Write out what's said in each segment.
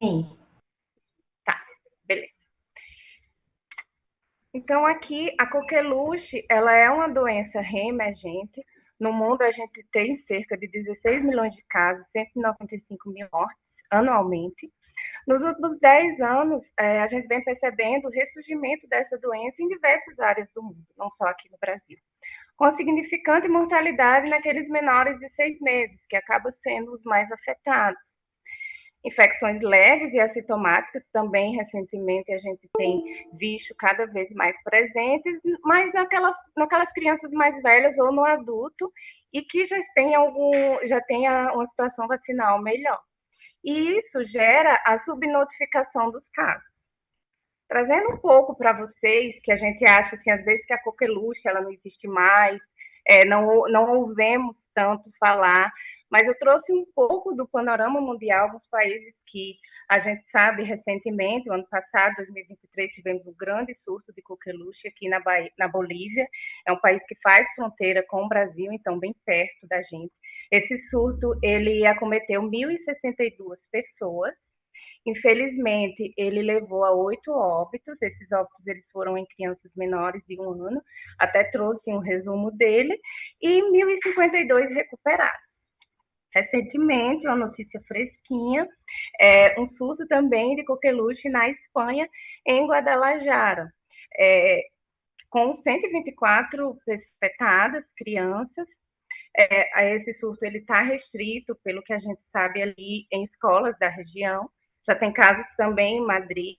Sim. Tá, beleza. Então, aqui, a coqueluche, ela é uma doença reemergente. No mundo, a gente tem cerca de 16 milhões de casos, 195 mil mortes anualmente. Nos últimos 10 anos, a gente vem percebendo o ressurgimento dessa doença em diversas áreas do mundo, não só aqui no Brasil, com significante mortalidade naqueles menores de 6 meses, que acabam sendo os mais afetados. Infecções leves e assintomáticas também, recentemente, a gente tem visto cada vez mais presentes, mas naquelas crianças mais velhas ou no adulto, e que já tenha uma situação vacinal melhor. E isso gera a subnotificação dos casos. Trazendo um pouco para vocês, que a gente acha, assim, às vezes que a coqueluche ela não existe mais, não ouvemos tanto falar, mas eu trouxe um pouco do panorama mundial, alguns países que a gente sabe recentemente, o ano passado, 2023, tivemos um grande surto de coqueluche aqui na Bolívia, é um país que faz fronteira com o Brasil, então bem perto da gente. Esse surto, ele acometeu 1.062 pessoas. Infelizmente, ele levou a 8 óbitos. Esses óbitos eles foram em crianças menores de 1 ano. Até trouxe um resumo dele. E 1.052 recuperados. Recentemente, uma notícia fresquinha, um surto também de coqueluche na Espanha, em Guadalajara. Com 124 infectadas, crianças, esse surto ele está restrito, pelo que a gente sabe, ali em escolas da região. Já tem casos também em Madrid.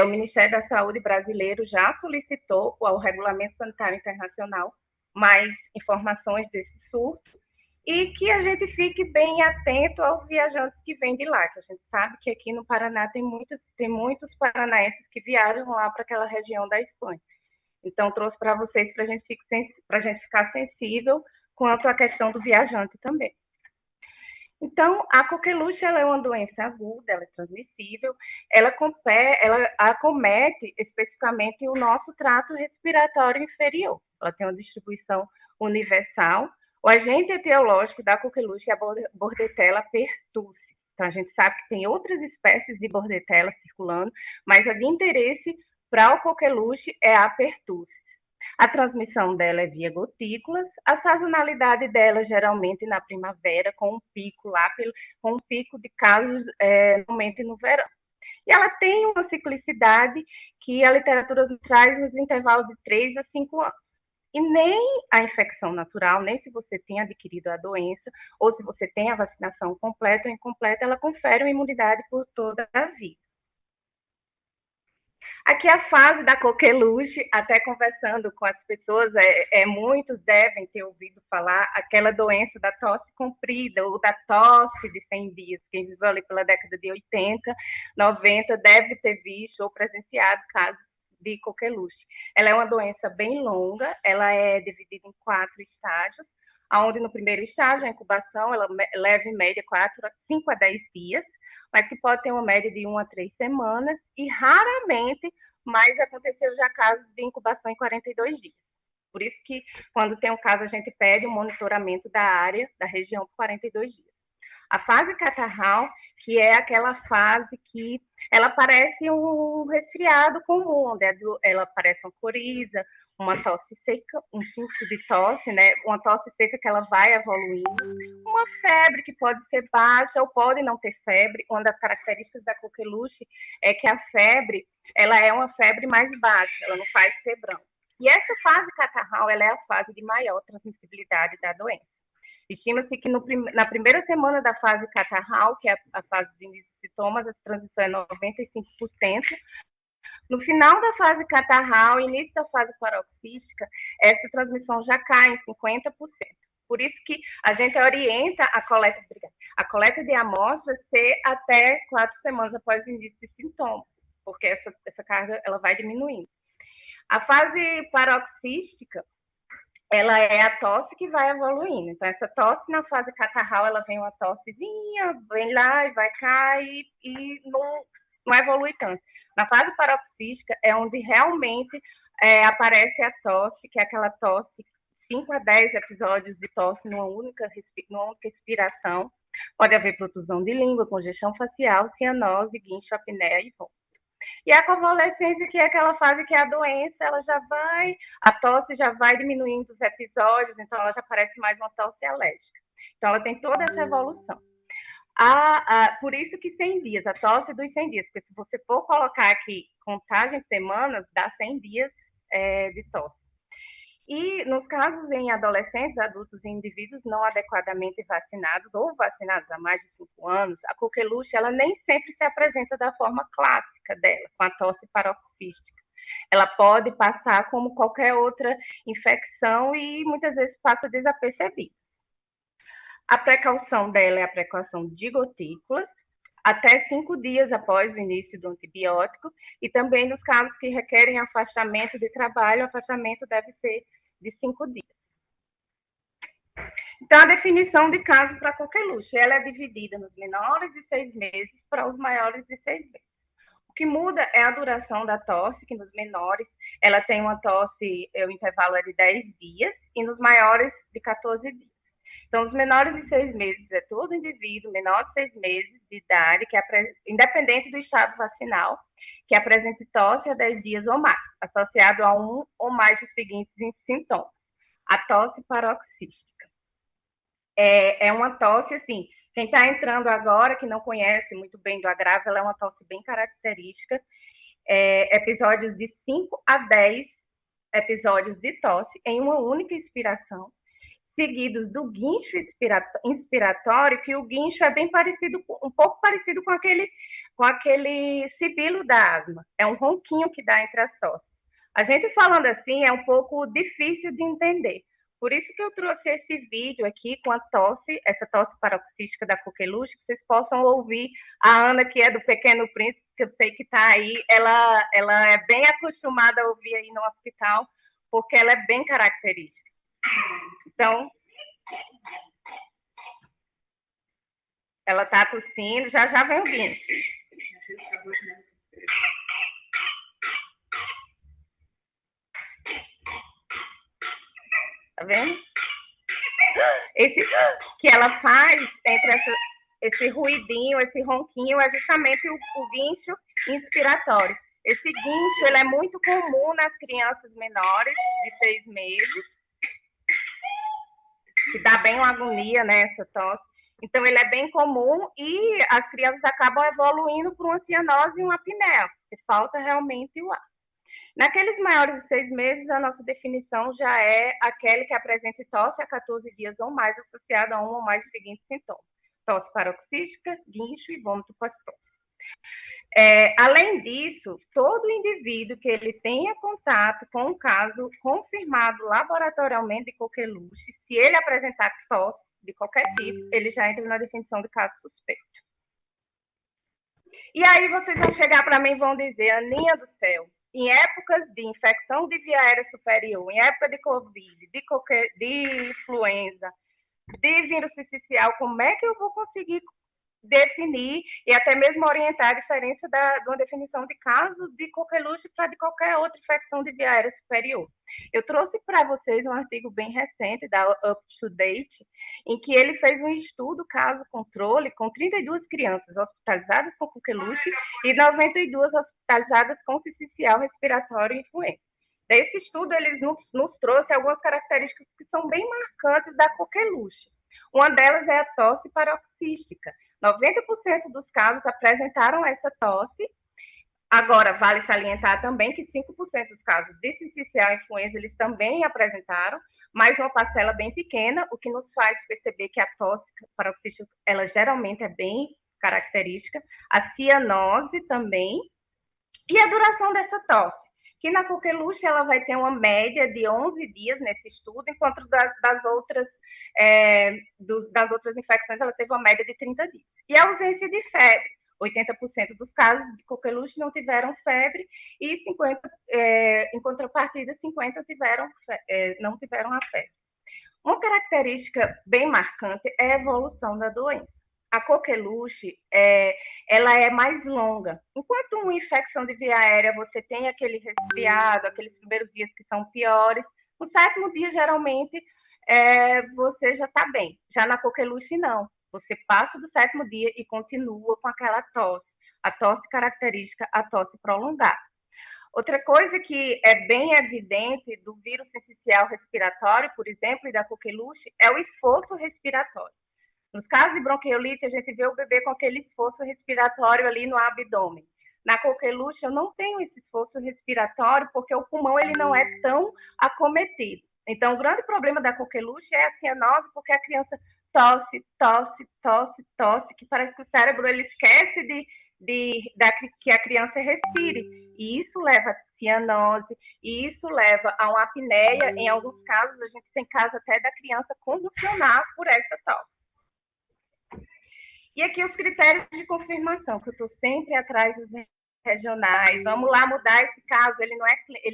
O Ministério da Saúde brasileiro já solicitou ao Regulamento Sanitário Internacional mais informações desse surto e que a gente fique bem atento aos viajantes que vêm de lá, que a gente sabe que aqui no Paraná tem muitos paranaenses que viajam lá para aquela região da Espanha. Então, trouxe para vocês para a gente ficar sensível quanto à questão do viajante também. Então, a coqueluche ela é uma doença aguda, ela é transmissível, ela acomete especificamente o nosso trato respiratório inferior. Ela tem uma distribuição universal. O agente etiológico da coqueluche é a Bordetella pertussis. Então, a gente sabe que tem outras espécies de Bordetella circulando, mas a de interesse para o coqueluche é a pertussis. A transmissão dela é via gotículas, a sazonalidade dela geralmente na primavera, com um pico lá, com um pico de casos normalmente no verão. E ela tem uma ciclicidade que a literatura traz nos intervalos de 3 a 5 anos. E nem a infecção natural, nem se você tem adquirido a doença, ou se você tem a vacinação completa ou incompleta, ela confere uma imunidade por toda a vida. Aqui é a fase da coqueluche, até conversando com as pessoas, muitos devem ter ouvido falar aquela doença da tosse comprida, ou da tosse de 100 dias. Quem viveu ali pela década de 80, 90, deve ter visto ou presenciado casos de coqueluche. Ela é uma doença bem longa, ela é dividida em 4 estágios, onde no primeiro estágio, a incubação, ela leva em média 5 a 10 dias, mas que pode ter uma média de 1 a 3 semanas, e raramente, mas aconteceu já casos de incubação em 42 dias. Por isso que, quando tem um caso, a gente pede um monitoramento da área, da região, por 42 dias. A fase catarral, que é aquela fase que ela parece um resfriado comum, né? Ela parece uma coriza, uma tosse seca, um surto de tosse, né? Uma tosse seca que ela vai evoluindo, uma febre que pode ser baixa ou pode não ter febre. Uma das características da coqueluche é que a febre, ela é uma febre mais baixa, ela não faz febrão. E essa fase catarral, ela é a fase de maior transmissibilidade da doença. Estima-se que na primeira semana da fase catarral, que é a fase de início de sintomas, a transmissão é 95%. No final da fase catarral, início da fase paroxística, essa transmissão já cai em 50%. Por isso que a gente orienta a coleta de amostras ser até 4 semanas após o início de sintomas, porque essa carga ela vai diminuindo. A fase paroxística, ela é a tosse que vai evoluindo. Então, essa tosse na fase catarral, ela vem uma tossezinha, vem lá e vai cair e não evolui tanto. Na fase paroxística é onde realmente aparece a tosse, que é aquela tosse, 5 a 10 episódios de tosse numa única respiração. Pode haver protusão de língua, congestão facial, cianose, guincho, apneia e vômito. E a convalescência, que é aquela fase que a doença, ela já vai, a tosse já vai diminuindo os episódios, então ela já parece mais uma tosse alérgica. Então ela tem toda essa evolução. Por isso que 100 dias, a tosse dos 100 dias, porque se você for colocar aqui contagem de semanas, dá 100 dias de tosse. E nos casos em adolescentes, adultos e indivíduos não adequadamente vacinados ou vacinados há mais de 5 anos, a coqueluche ela nem sempre se apresenta da forma clássica dela, com a tosse paroxística. Ela pode passar como qualquer outra infecção e muitas vezes passa desapercebida. A precaução dela é a precaução de gotículas, até 5 dias após o início do antibiótico, e também nos casos que requerem afastamento de trabalho, o afastamento deve ser de 5 dias. Então, a definição de caso para coqueluche, ela é dividida nos menores de 6 meses para os maiores de 6 meses. O que muda é a duração da tosse, que nos menores ela tem uma tosse, o intervalo é de 10 dias, e nos maiores de 14 dias. Então, os menores de 6 meses é todo indivíduo menor de 6 meses de idade, independente do estado vacinal, que apresente tosse há 10 dias ou mais, associado a um ou mais dos seguintes sintomas. A tosse paroxística. É uma tosse, assim, quem está entrando agora, que não conhece muito bem do agravo, ela é uma tosse bem característica. Episódios de 5 a 10 episódios de tosse em uma única inspiração, seguidos do guincho inspiratório, que o guincho é bem parecido, um pouco parecido com aquele sibilo da asma. É um ronquinho que dá entre as tosses. A gente falando assim é um pouco difícil de entender. Por isso que eu trouxe esse vídeo aqui com a tosse, essa tosse paroxística da coqueluche, que vocês possam ouvir a Ana, que é do Pequeno Príncipe, que eu sei que está aí, ela é bem acostumada a ouvir aí no hospital, porque ela é bem característica. Então, ela está tossindo, já vem o guincho. Tá vendo? Esse que ela faz entre esse ruidinho, esse ronquinho, é justamente o guincho inspiratório. Esse guincho ele é muito comum nas crianças menores de 6 meses, que dá bem uma agonia, né, essa tosse. Então, ele é bem comum e as crianças acabam evoluindo para uma cianose e uma apneia, porque falta realmente o ar. Naqueles maiores de 6 meses, a nossa definição já é aquele que apresente tosse há 14 dias ou mais, associado a um ou mais dos seguintes sintomas: tosse paroxística, guincho e vômito pós-tosse. Além disso, todo indivíduo que ele tenha contato com um caso confirmado laboratorialmente de coqueluche, se ele apresentar tosse de qualquer tipo, ele já entra na definição de caso suspeito. E aí vocês vão chegar para mim e vão dizer: Aninha do céu, em épocas de infecção de via aérea superior, em época de Covid, de influenza, de vírus sincicial, como é que eu vou conseguir definir e até mesmo orientar a diferença de uma definição de caso de coqueluche para de qualquer outra infecção de via aérea superior? Eu trouxe para vocês um artigo bem recente da Up to Date, em que ele fez um estudo caso-controle com 32 crianças hospitalizadas com coqueluche e 92 hospitalizadas com sincicial respiratório e influenza. Desse estudo, eles nos trouxe algumas características que são bem marcantes da coqueluche. Uma delas é a tosse paroxística. 90% dos casos apresentaram essa tosse. Agora, vale salientar também que 5% dos casos de sincicial e influenza eles também apresentaram, mas uma parcela bem pequena, o que nos faz perceber que a tosse paroxística, ela geralmente é bem característica. A cianose também. E a duração dessa tosse? Que na coqueluche ela vai ter uma média de 11 dias nesse estudo, enquanto das outras infecções ela teve uma média de 30 dias. E a ausência de febre. 80% dos casos de coqueluche não tiveram febre e 50, em contrapartida, 50 não tiveram a febre. Uma característica bem marcante é a evolução da doença. A coqueluche, ela é mais longa. Enquanto uma infecção de via aérea, você tem aquele resfriado, aqueles primeiros dias que são piores, no 7º dia, geralmente, você já está bem. Já na coqueluche, não. Você passa do 7º dia e continua com aquela tosse, a tosse característica, a tosse prolongada. Outra coisa que é bem evidente do vírus sincicial respiratório, por exemplo, e da coqueluche, é o esforço respiratório. Nos casos de bronquiolite, a gente vê o bebê com aquele esforço respiratório ali no abdômen. Na coqueluche, eu não tenho esse esforço respiratório porque o pulmão ele não é tão acometido. Então, o grande problema da coqueluche é a cianose, porque a criança tosse, tosse, tosse, tosse, que parece que o cérebro ele esquece que a criança respire. E isso leva a cianose, e isso leva a uma apneia. Em alguns casos, a gente tem caso até da criança convulsionar por essa tosse. E aqui os critérios de confirmação, que eu estou sempre atrás dos regionais. Vamos lá mudar esse caso, ele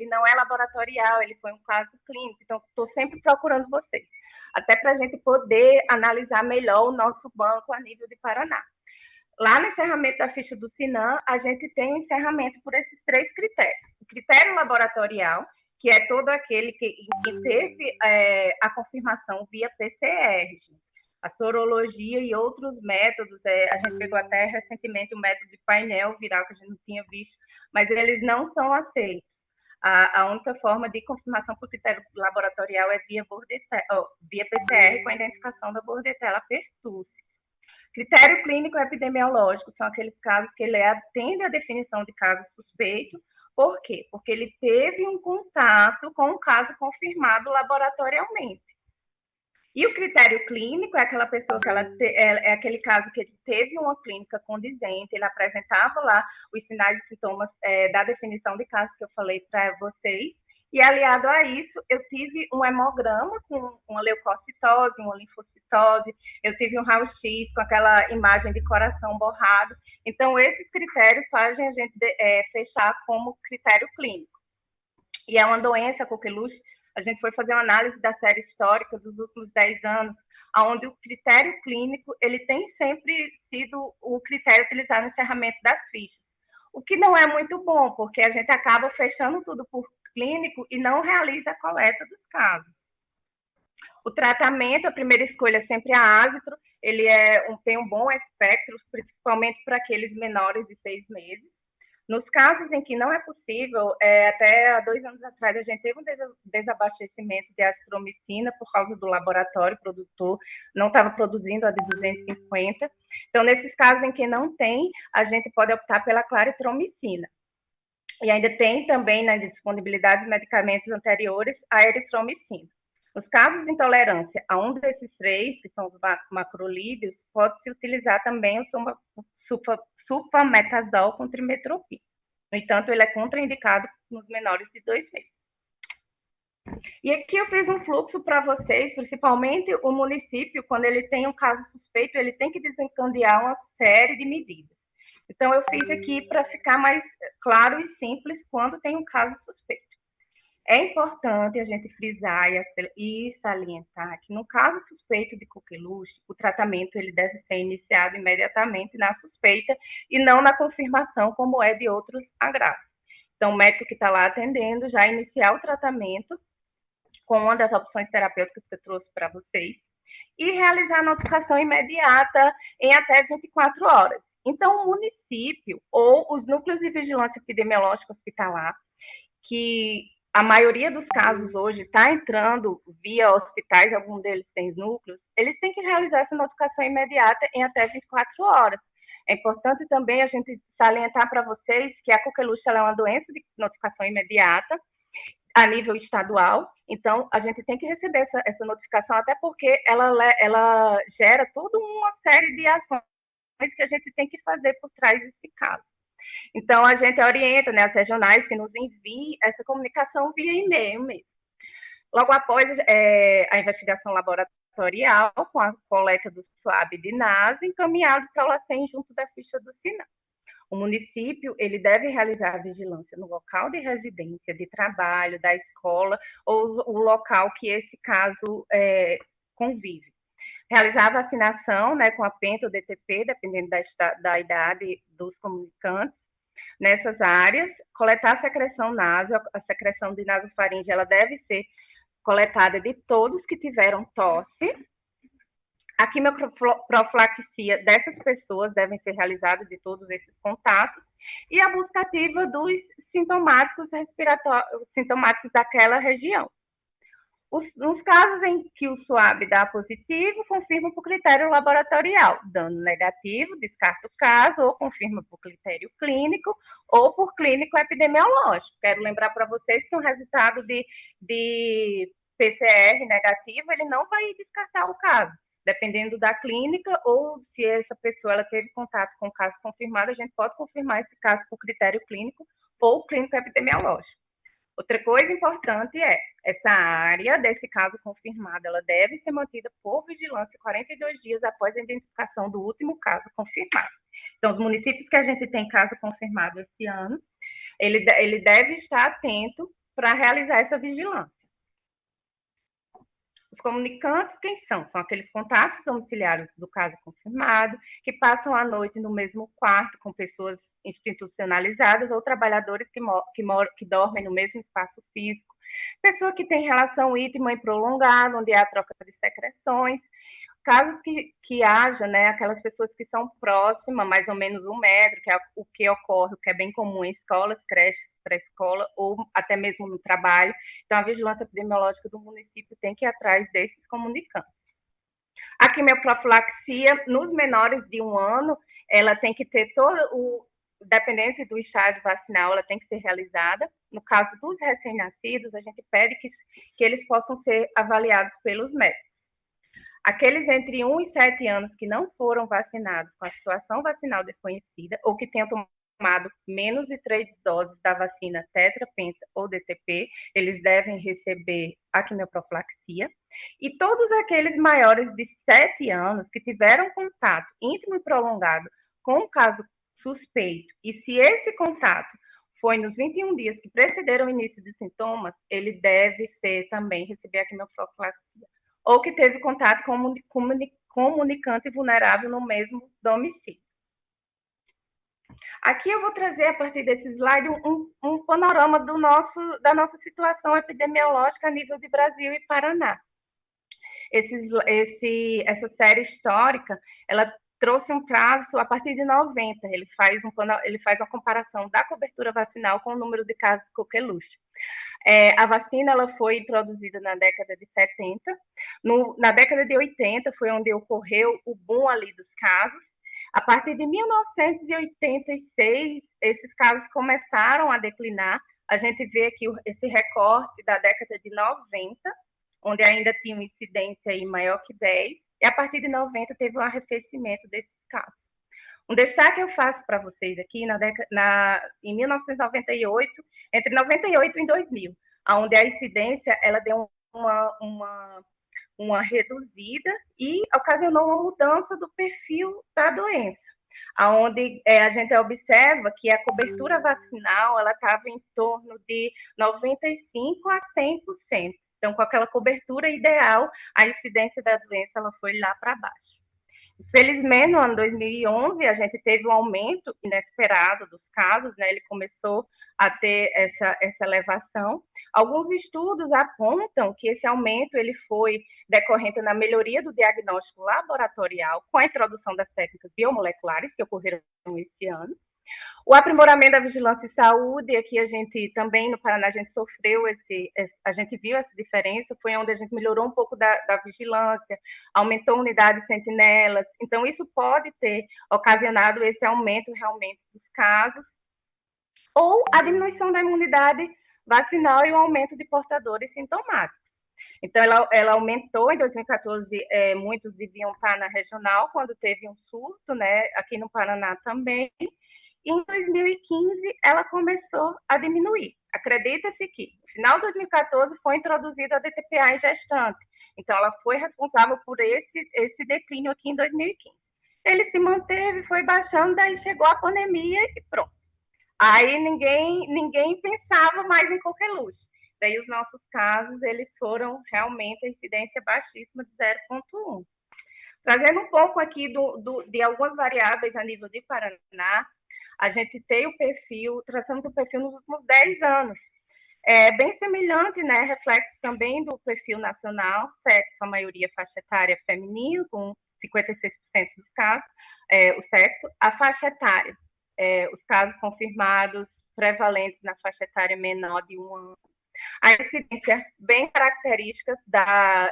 não é laboratorial, ele foi um caso clínico, então estou sempre procurando vocês, até para a gente poder analisar melhor o nosso banco a nível de Paraná. Lá no encerramento da ficha do SINAM, a gente tem o encerramento por esses 3 critérios. O critério laboratorial, que é todo aquele que teve a confirmação via PCR, a sorologia e outros métodos. A gente pegou até recentemente o método de painel viral, que a gente não tinha visto, mas eles não são aceitos. A única forma de confirmação por critério laboratorial é via PCR, com a identificação da Bordetella pertussis. Critério clínico epidemiológico são aqueles casos que ele atende à definição de caso suspeito. Por quê? Porque ele teve um contato com um caso confirmado laboratorialmente. E o critério clínico é aquela pessoa que é aquele caso que ele teve uma clínica condizente, ele apresentava lá os sinais e sintomas da definição de caso que eu falei para vocês, e aliado a isso, eu tive um hemograma com uma leucocitose, uma linfocitose, eu tive um raio-x com aquela imagem de coração borrado. Então, esses critérios fazem a gente fechar como critério clínico. E é uma doença, a coqueluche. A gente foi fazer uma análise da série histórica dos últimos 10 anos, onde o critério clínico ele tem sempre sido o critério utilizado no encerramento das fichas. O que não é muito bom, porque a gente acaba fechando tudo por clínico e não realiza a coleta dos casos. O tratamento, a primeira escolha é sempre a ácitro, ele tem um bom espectro, principalmente para aqueles menores de 6 meses. Nos casos em que não é possível, até há 2 anos atrás, a gente teve um desabastecimento de azitromicina por causa do laboratório produtor, não estava produzindo a de 250. Então, nesses casos em que não tem, a gente pode optar pela claritromicina. E ainda tem também, na disponibilidade de medicamentos anteriores, a eritromicina. Nos casos de intolerância a um desses 3, que são os macrolídeos, pode-se utilizar também o sulfametazol com trimetropina. No entanto, ele é contraindicado nos menores de 2 meses. E aqui eu fiz um fluxo para vocês, principalmente o município, quando ele tem um caso suspeito, ele tem que desencadear uma série de medidas. Então, eu fiz aqui para ficar mais claro e simples quando tem um caso suspeito. É importante a gente frisar e salientar que no caso suspeito de coqueluche, o tratamento ele deve ser iniciado imediatamente na suspeita e não na confirmação, como é de outros agravos. Então, o médico que está lá atendendo já iniciar o tratamento com uma das opções terapêuticas que eu trouxe para vocês e realizar a notificação imediata em até 24 horas. Então, o município ou os núcleos de vigilância epidemiológica hospitalar, que a maioria dos casos hoje está entrando via hospitais, algum deles tem núcleos, eles têm que realizar essa notificação imediata em até 24 horas. É importante também a gente salientar para vocês que a coqueluche é uma doença de notificação imediata a nível estadual, então a gente tem que receber essa notificação, até porque ela gera toda uma série de ações que a gente tem que fazer por trás desse caso. Então, a gente orienta, né, as regionais que nos enviem essa comunicação via e-mail mesmo. Logo após a investigação laboratorial, com a coleta do SWAB de NASA, encaminhado para o LACEN junto da ficha do SINAM. O município ele deve realizar a vigilância no local de residência, de trabalho, da escola, ou o local que esse caso convive. Realizar a vacinação, né, com a penta ou DTP, dependendo da idade dos comunicantes, nessas áreas, coletar a secreção nasal, a secreção de nasofaringe, ela deve ser coletada de todos que tiveram tosse, A quimioprofilaxia dessas pessoas deve ser realizada de todos esses contatos e a busca ativa dos sintomáticos respiratórios, sintomáticos daquela região. Nos casos em que o SWAB dá positivo, confirma por critério laboratorial. Dando negativo, descarta o caso ou confirma por critério clínico ou por clínico epidemiológico. Quero lembrar para vocês que um resultado de PCR negativo, ele não vai descartar o caso. Dependendo da clínica ou se essa pessoa ela teve contato com o caso confirmado, a gente pode confirmar esse caso por critério clínico ou clínico epidemiológico. Outra coisa importante é, essa área desse caso confirmado, ela deve ser mantida por vigilância 42 dias após a identificação do último caso confirmado. Então, os municípios que a gente tem caso confirmado esse ano, ele deve estar atento para realizar essa vigilância. Os comunicantes, quem são? São aqueles contatos domiciliares do caso confirmado, que passam a noite no mesmo quarto com pessoas institucionalizadas ou trabalhadores que dormem no mesmo espaço físico, pessoa que tem relação íntima e prolongada, onde há troca de secreções, casos que haja, né, aquelas pessoas que são próximas, mais ou menos 1 metro, que é o que ocorre, o que é bem comum em escolas, creches, pré-escola ou até mesmo no trabalho. Então, a vigilância epidemiológica do município tem que ir atrás desses comunicantes. A quimioprofilaxia, nos menores de 1 ano, ela tem que ter todo o, dependente do estágio vacinal, ela tem que ser realizada. No caso dos recém-nascidos, a gente pede que eles possam ser avaliados pelos médicos. Aqueles entre 1 e 7 anos que não foram vacinados com a situação vacinal desconhecida ou que tenham tomado menos de 3 doses da vacina tetra, penta ou DTP, eles devem receber a quimioprofilaxia. E todos aqueles maiores de 7 anos que tiveram contato íntimo e prolongado com o caso suspeito, e se esse contato foi nos 21 dias que precederam o início de sintomas, ele deve ser também receber a quimioprofilaxia, ou que teve contato com comunicante vulnerável no mesmo domicílio. Aqui eu vou trazer, a partir desse slide, um panorama da nossa situação epidemiológica a nível de Brasil e Paraná. Essa série histórica, ela trouxe um traço a partir de 90, ele faz uma comparação da cobertura vacinal com o número de casos coqueluche. A vacina ela foi introduzida na década de 70. Na década de 80 foi onde ocorreu o boom ali dos casos. A partir de 1986, esses casos começaram a declinar. A gente vê aqui esse recorte da década de 90, onde ainda tinha uma incidência aí maior que 10, e a partir de 90 teve um arrefecimento desses casos. Um destaque eu faço para vocês aqui em 1998, entre 98 e 2000, onde a incidência ela deu uma reduzida e ocasionou uma mudança do perfil da doença, onde a gente observa que a cobertura vacinal ela estava em torno de 95 a 100%. Então, com aquela cobertura ideal, a incidência da doença ela foi lá para baixo. Felizmente, no ano 2011, a gente teve um aumento inesperado dos casos, né? Ele começou a ter essa elevação. Alguns estudos apontam que esse aumento ele foi decorrente na melhoria do diagnóstico laboratorial com a introdução das técnicas biomoleculares que ocorreram esse ano. O aprimoramento da vigilância em saúde, aqui a gente também no Paraná a gente sofreu a gente viu essa diferença, foi onde a gente melhorou um pouco da vigilância, aumentou a unidade de sentinelas, então isso pode ter ocasionado esse aumento realmente dos casos, ou a diminuição da imunidade vacinal e o aumento de portadores sintomáticos. Então, ela aumentou em 2014, muitos deviam estar na regional, quando teve um surto, né, aqui no Paraná também, e em 2015 ela começou a diminuir. Acredita-se que no final de 2014 foi introduzida a DTPA em gestante. Então ela foi responsável por esse declínio aqui em 2015. Ele se manteve, foi baixando, daí chegou a pandemia e pronto. Aí ninguém pensava mais em coqueluche. Daí os nossos casos, eles foram realmente a incidência baixíssima de 0,1. Trazendo um pouco aqui de algumas variáveis a nível de Paraná, a gente tem o perfil, traçamos o perfil nos últimos 10 anos. É bem semelhante, né? Reflexo também do perfil nacional, sexo, a maioria faixa etária feminina, com 56% dos casos, o sexo. A faixa etária, os casos confirmados prevalentes na faixa etária menor de 1 ano. A incidência bem característica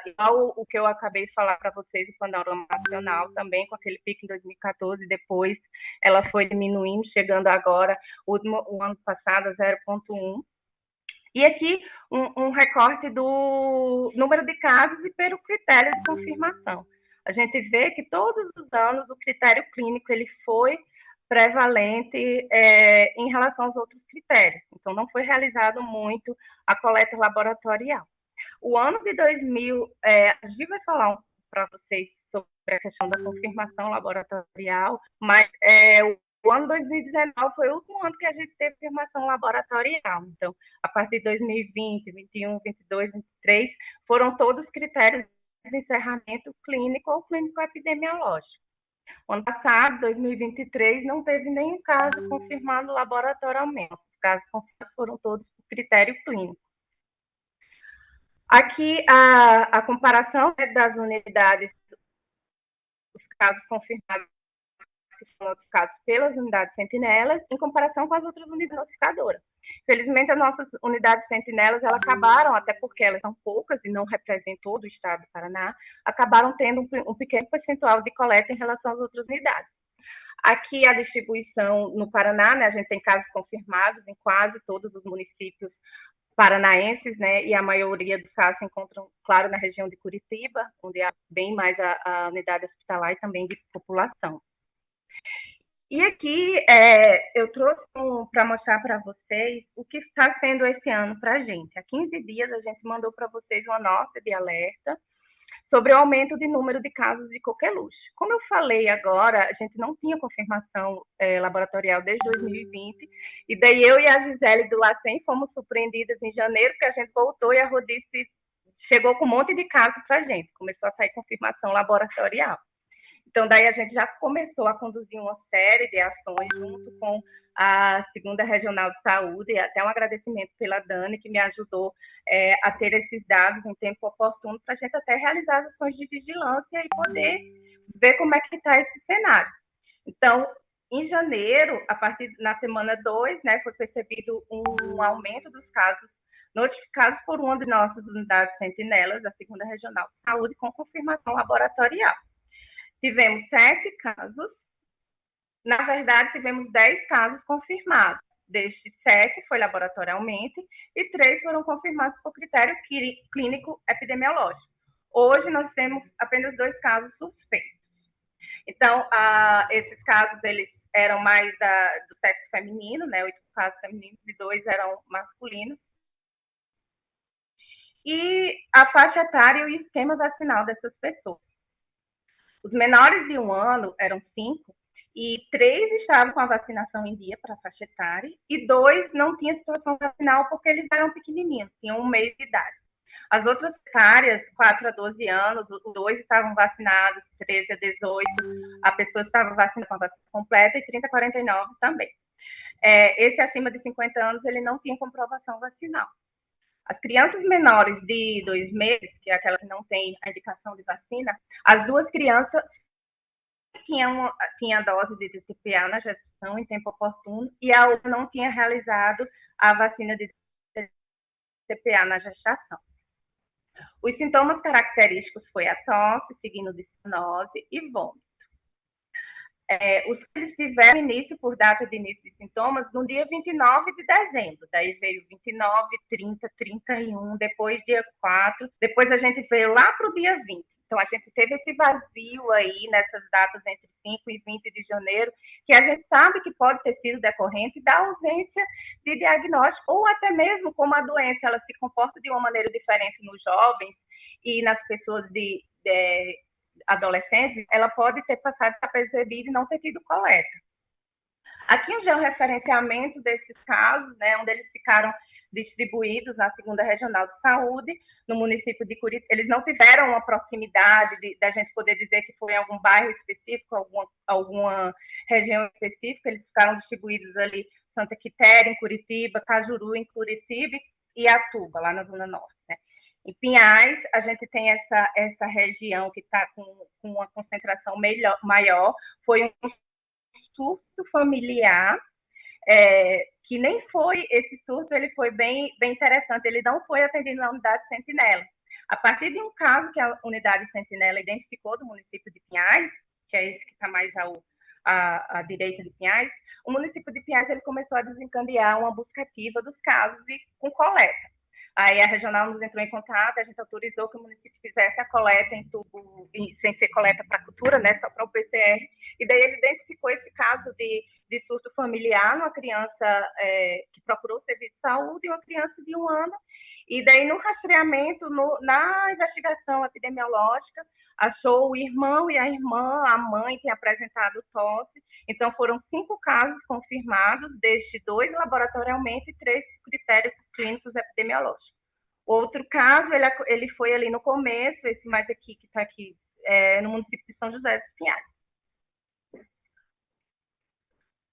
igual o que eu acabei de falar para vocês, o panorama nacional, também com aquele pico em 2014, depois ela foi diminuindo, chegando agora, o ano passado, a 0,1. E aqui um recorte do número de casos e pelo critério de confirmação. A gente vê que todos os anos o critério clínico ele foi prevalente em relação aos outros critérios. Então, não foi realizado muito a coleta laboratorial. O ano de 2000, a gente vai falar para vocês sobre a questão da confirmação laboratorial, mas o ano 2019 foi o último ano que a gente teve confirmação laboratorial. Então, a partir de 2020, 21, 22, 23, foram todos critérios de encerramento clínico ou clínico-epidemiológico. O ano passado, 2023, não teve nenhum caso confirmado laboratorialmente. Os casos confirmados foram todos por critério clínico. Aqui, a comparação das unidades, os casos confirmados que foram notificados pelas unidades sentinelas, em comparação com as outras unidades notificadoras. Felizmente, as nossas unidades sentinelas, elas acabaram, até porque elas são poucas e não representam todo o estado do Paraná, acabaram tendo um pequeno percentual de coleta em relação às outras unidades. Aqui, a distribuição no Paraná, né, a gente tem casos confirmados em quase todos os municípios paranaenses, né, e a maioria dos casos se encontram, claro, na região de Curitiba, onde há bem mais a unidade hospitalar e também de população. E aqui eu trouxe para mostrar para vocês o que está sendo esse ano para a gente. Há 15 dias a gente mandou para vocês uma nota de alerta sobre o aumento de número de casos de coqueluche. Como eu falei agora, a gente não tinha confirmação laboratorial desde 2020, e daí eu e a Gisele do LACEN fomos surpreendidas em janeiro, porque a gente voltou e a Rodice chegou com um monte de casos para a gente, começou a sair confirmação laboratorial. Então, daí a gente já começou a conduzir uma série de ações junto com a 2ª Regional de Saúde, e até um agradecimento pela Dani, que me ajudou a ter esses dados em tempo oportuno, para a gente até realizar as ações de vigilância e poder ver como é que está esse cenário. Então, em janeiro, na semana 2, né, foi percebido um aumento dos casos notificados por uma de nossas unidades sentinelas, da 2ª Regional de Saúde, com confirmação laboratorial. Tivemos 7 casos, na verdade, tivemos 10 casos confirmados. Destes 7 foi laboratorialmente e 3 foram confirmados por critério clínico epidemiológico. Hoje nós temos apenas 2 casos suspeitos. Então, esses casos eles eram mais do sexo feminino, né? 8 casos femininos e 2 eram masculinos. E a faixa etária e o esquema vacinal dessas pessoas. Os menores de 1 ano eram 5, e 3 estavam com a vacinação em dia para a faixa etária, e 2 não tinham situação vacinal porque eles eram pequenininhos, tinham 1 mês de idade. As outras etárias, 4 a 12 anos, os 2 estavam vacinados, 13 a 18, a pessoa estava vacinada com a vacina completa, e 30 a 49 também. Esse acima de 50 anos, ele não tinha comprovação vacinal. As crianças menores de 2 meses, que é aquela que não tem a indicação de vacina, as 2 crianças tinham a dose de DTPA na gestação em tempo oportuno, e a outra não tinha realizado a vacina de DTPA na gestação. Os sintomas característicos foi a tosse, seguindo de cianose e vômito. Os que eles tiveram início por data de início de sintomas no dia 29 de dezembro. Daí veio 29, 30, 31, depois dia 4, depois a gente veio lá para o dia 20. Então, a gente teve esse vazio aí nessas datas entre 5 e 20 de janeiro, que a gente sabe que pode ter sido decorrente da ausência de diagnóstico, ou até mesmo como a doença ela se comporta de uma maneira diferente nos jovens e nas pessoas adolescentes, ela pode ter passado desapercebida e não ter tido coleta. Aqui um georreferenciamento desses casos, né, onde eles ficaram distribuídos na 2ª Regional de Saúde, no município de Curitiba. Eles não tiveram uma proximidade da gente poder dizer que foi em algum bairro específico, alguma região específica. Eles ficaram distribuídos ali, Santa Quitéria, em Curitiba, Cajuru, em Curitiba, e Atuba, lá na Zona Norte, né? Em Pinhais, a gente tem essa região que está com uma concentração maior, foi um surto familiar, que nem foi, esse surto ele foi bem interessante, ele não foi atendido na unidade Sentinela. A partir de um caso que a unidade Sentinela identificou do município de Pinhais, que é esse que está mais à direita de Pinhais, o município de Pinhais ele começou a desencadear uma busca ativa dos casos e com coleta. Aí a regional nos entrou em contato, a gente autorizou que o município fizesse a coleta em tubo, sem ser coleta para cultura, né, só para o PCR, e daí ele identificou esse caso de surto familiar numa criança que procurou o serviço de saúde e uma criança de 1 ano, e daí no rastreamento, na investigação epidemiológica, achou o irmão e a irmã, a mãe tem apresentado tosse, então foram 5 casos confirmados, desde 2 laboratorialmente e 3 critérios clínicos epidemiológicos. Outro caso, ele foi ali no começo, esse mais aqui, que está aqui, no município de São José dos Pinhais.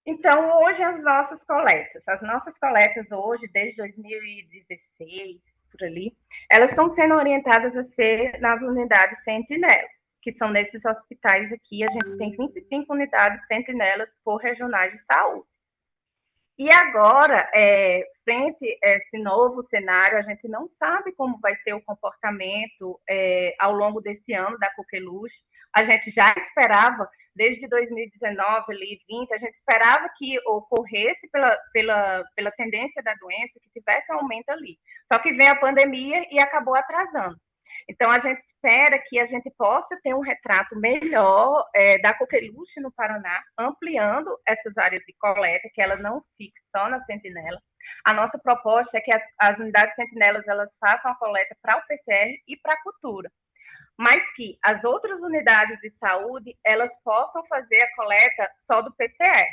Então, hoje as nossas coletas hoje, desde 2016, por ali, elas estão sendo orientadas a ser nas unidades sentinelas, que são nesses hospitais aqui, a gente tem 25 unidades sentinelas por regionais de saúde. E agora, frente a esse novo cenário, a gente não sabe como vai ser o comportamento ao longo desse ano da coqueluche. A gente já esperava, desde 2019, ali, 20, a gente esperava que ocorresse pela tendência da doença, que tivesse um aumento ali. Só que veio a pandemia e acabou atrasando. Então, a gente espera que a gente possa ter um retrato melhor da coqueluche no Paraná, ampliando essas áreas de coleta, que ela não fique só na sentinela. A nossa proposta é que as unidades sentinelas elas façam a coleta para o PCR e para a cultura, mas que as outras unidades de saúde elas possam fazer a coleta só do PCR.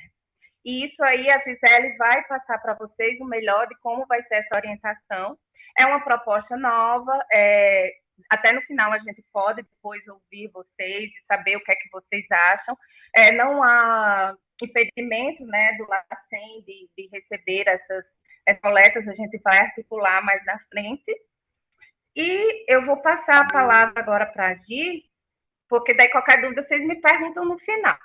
E isso aí a Gisele vai passar para vocês o melhor de como vai ser essa orientação. É uma proposta nova, até no final a gente pode depois ouvir vocês e saber o que é que vocês acham. Não há impedimento, né, do LACEN de receber essas coletas, a gente vai articular mais na frente. E eu vou passar a palavra agora para a Gi, porque daí qualquer dúvida vocês me perguntam no final.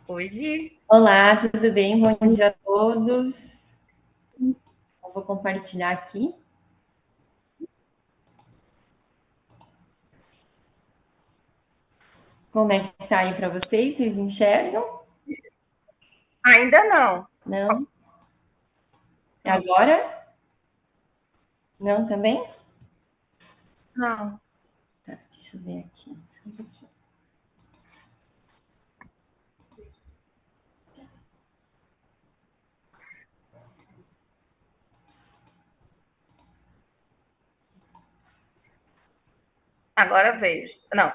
Oi, Gi. Olá, tudo bem? Bom dia a todos. Eu vou compartilhar aqui. Como é que está aí para vocês? Vocês enxergam? Ainda não. Não? Agora? Não também? Não. Tá, deixa eu ver aqui. Só um pouquinho. Agora vejo. Não,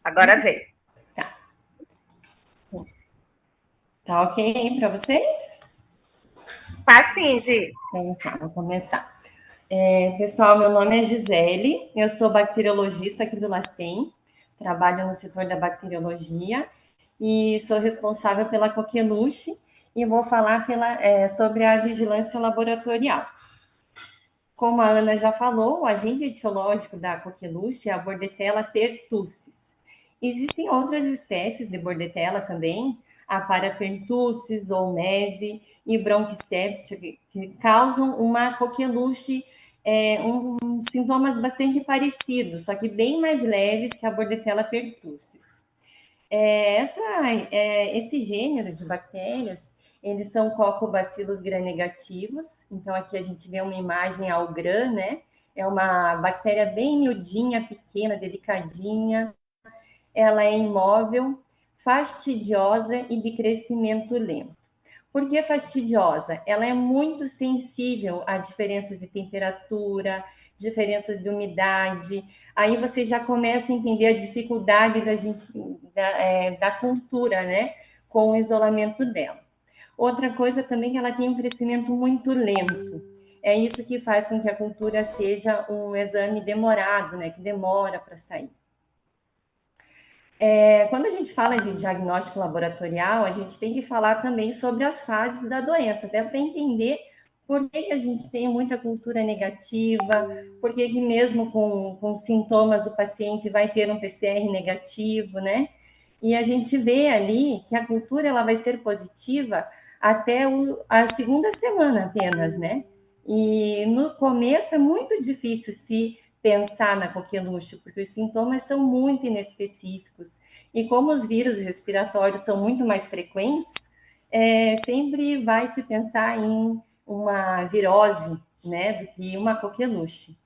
agora veio. Tá. Tá ok aí para vocês? Tá sim, Gi. Então tá, vou começar. Pessoal, meu nome é Gisele, eu sou bacteriologista aqui do LACEN, trabalho no setor da bacteriologia e sou responsável pela coqueluche e vou falar sobre a vigilância laboratorial. Como a Ana já falou, o agente etiológico da coqueluche é a Bordetella pertussis. Existem outras espécies de Bordetella também, a Parapertussis, Olmese e Bronquicéptia, que causam uma coqueluche, sintomas bastante parecidos, só que bem mais leves que a Bordetella pertussis. Esse gênero de bactérias, eles são Coccobacillus gram-negativos, então aqui a gente vê uma imagem ao gram, né? É uma bactéria bem miudinha, pequena, delicadinha, ela é imóvel, fastidiosa e de crescimento lento. Por que fastidiosa? Ela é muito sensível a diferenças de temperatura, diferenças de umidade. Aí você já começa a entender a dificuldade da cultura, né? Com o isolamento dela. Outra coisa também é que ela tem um crescimento muito lento. É isso que faz com que a cultura seja um exame demorado, né? Que demora para sair. Quando a gente fala de diagnóstico laboratorial, a gente tem que falar também sobre as fases da doença, até para entender por que a gente tem muita cultura negativa, por que mesmo com sintomas o paciente vai ter um PCR negativo, né? E a gente vê ali que a cultura ela vai ser positiva até a segunda semana apenas, né? E no começo é muito difícil se pensar na coqueluche, porque os sintomas são muito inespecíficos. E como os vírus respiratórios são muito mais frequentes, sempre vai se pensar em uma virose, né, do que uma coqueluche.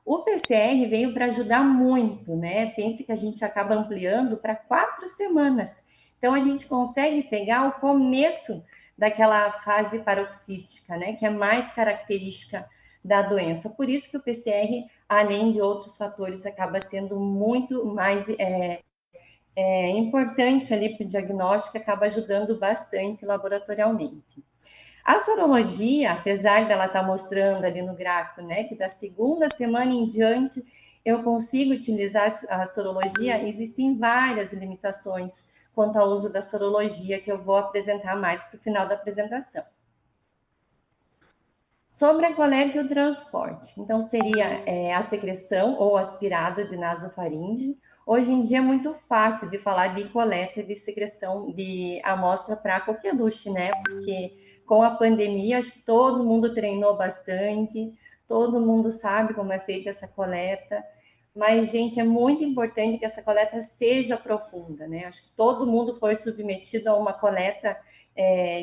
O PCR veio para ajudar muito, né? Pense que a gente acaba ampliando para 4 semanas. Então, a gente consegue pegar o começo daquela fase paroxística, né? Que é mais característica da doença. Por isso que o PCR, além de outros fatores, acaba sendo muito mais importante ali para o diagnóstico, acaba ajudando bastante laboratorialmente. A sorologia, apesar dela estar mostrando ali no gráfico, né, que da segunda semana em diante eu consigo utilizar a sorologia, existem várias limitações quanto ao uso da sorologia que eu vou apresentar mais para o final da apresentação. Sobre a coleta e o transporte, então seria a secreção ou aspirada de nasofaringe. Hoje em dia é muito fácil de falar de coleta de secreção de amostra para coqueluche, né? Porque com a pandemia, acho que todo mundo treinou bastante, todo mundo sabe como é feita essa coleta. Mas, gente, é muito importante que essa coleta seja profunda, né? Acho que todo mundo foi submetido a uma coleta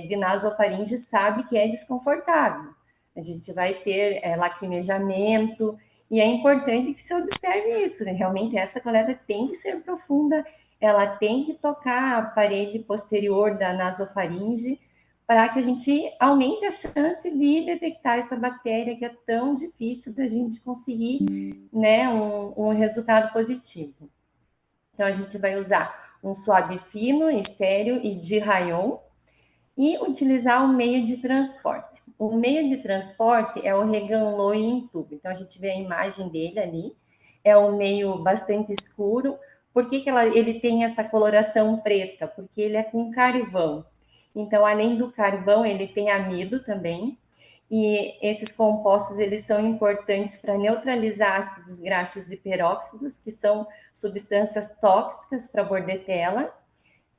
de nasofaringe, sabe que é desconfortável. A gente vai ter lacrimejamento, e é importante que se observe isso, né? Realmente essa coleta tem que ser profunda, ela tem que tocar a parede posterior da nasofaringe, para que a gente aumente a chance de detectar essa bactéria que é tão difícil da gente conseguir, né, um resultado positivo. Então, a gente vai usar um suave fino, estéreo e de rayon, e utilizar o meio de transporte. O meio de transporte é o Regan Loe em tubo. Então, a gente vê a imagem dele ali. É um meio bastante escuro. Por que ele tem essa coloração preta? Porque ele é com carvão. Então, além do carvão, ele tem amido também. E esses compostos, eles são importantes para neutralizar ácidos graxos e peróxidos, que são substâncias tóxicas para a bordetela.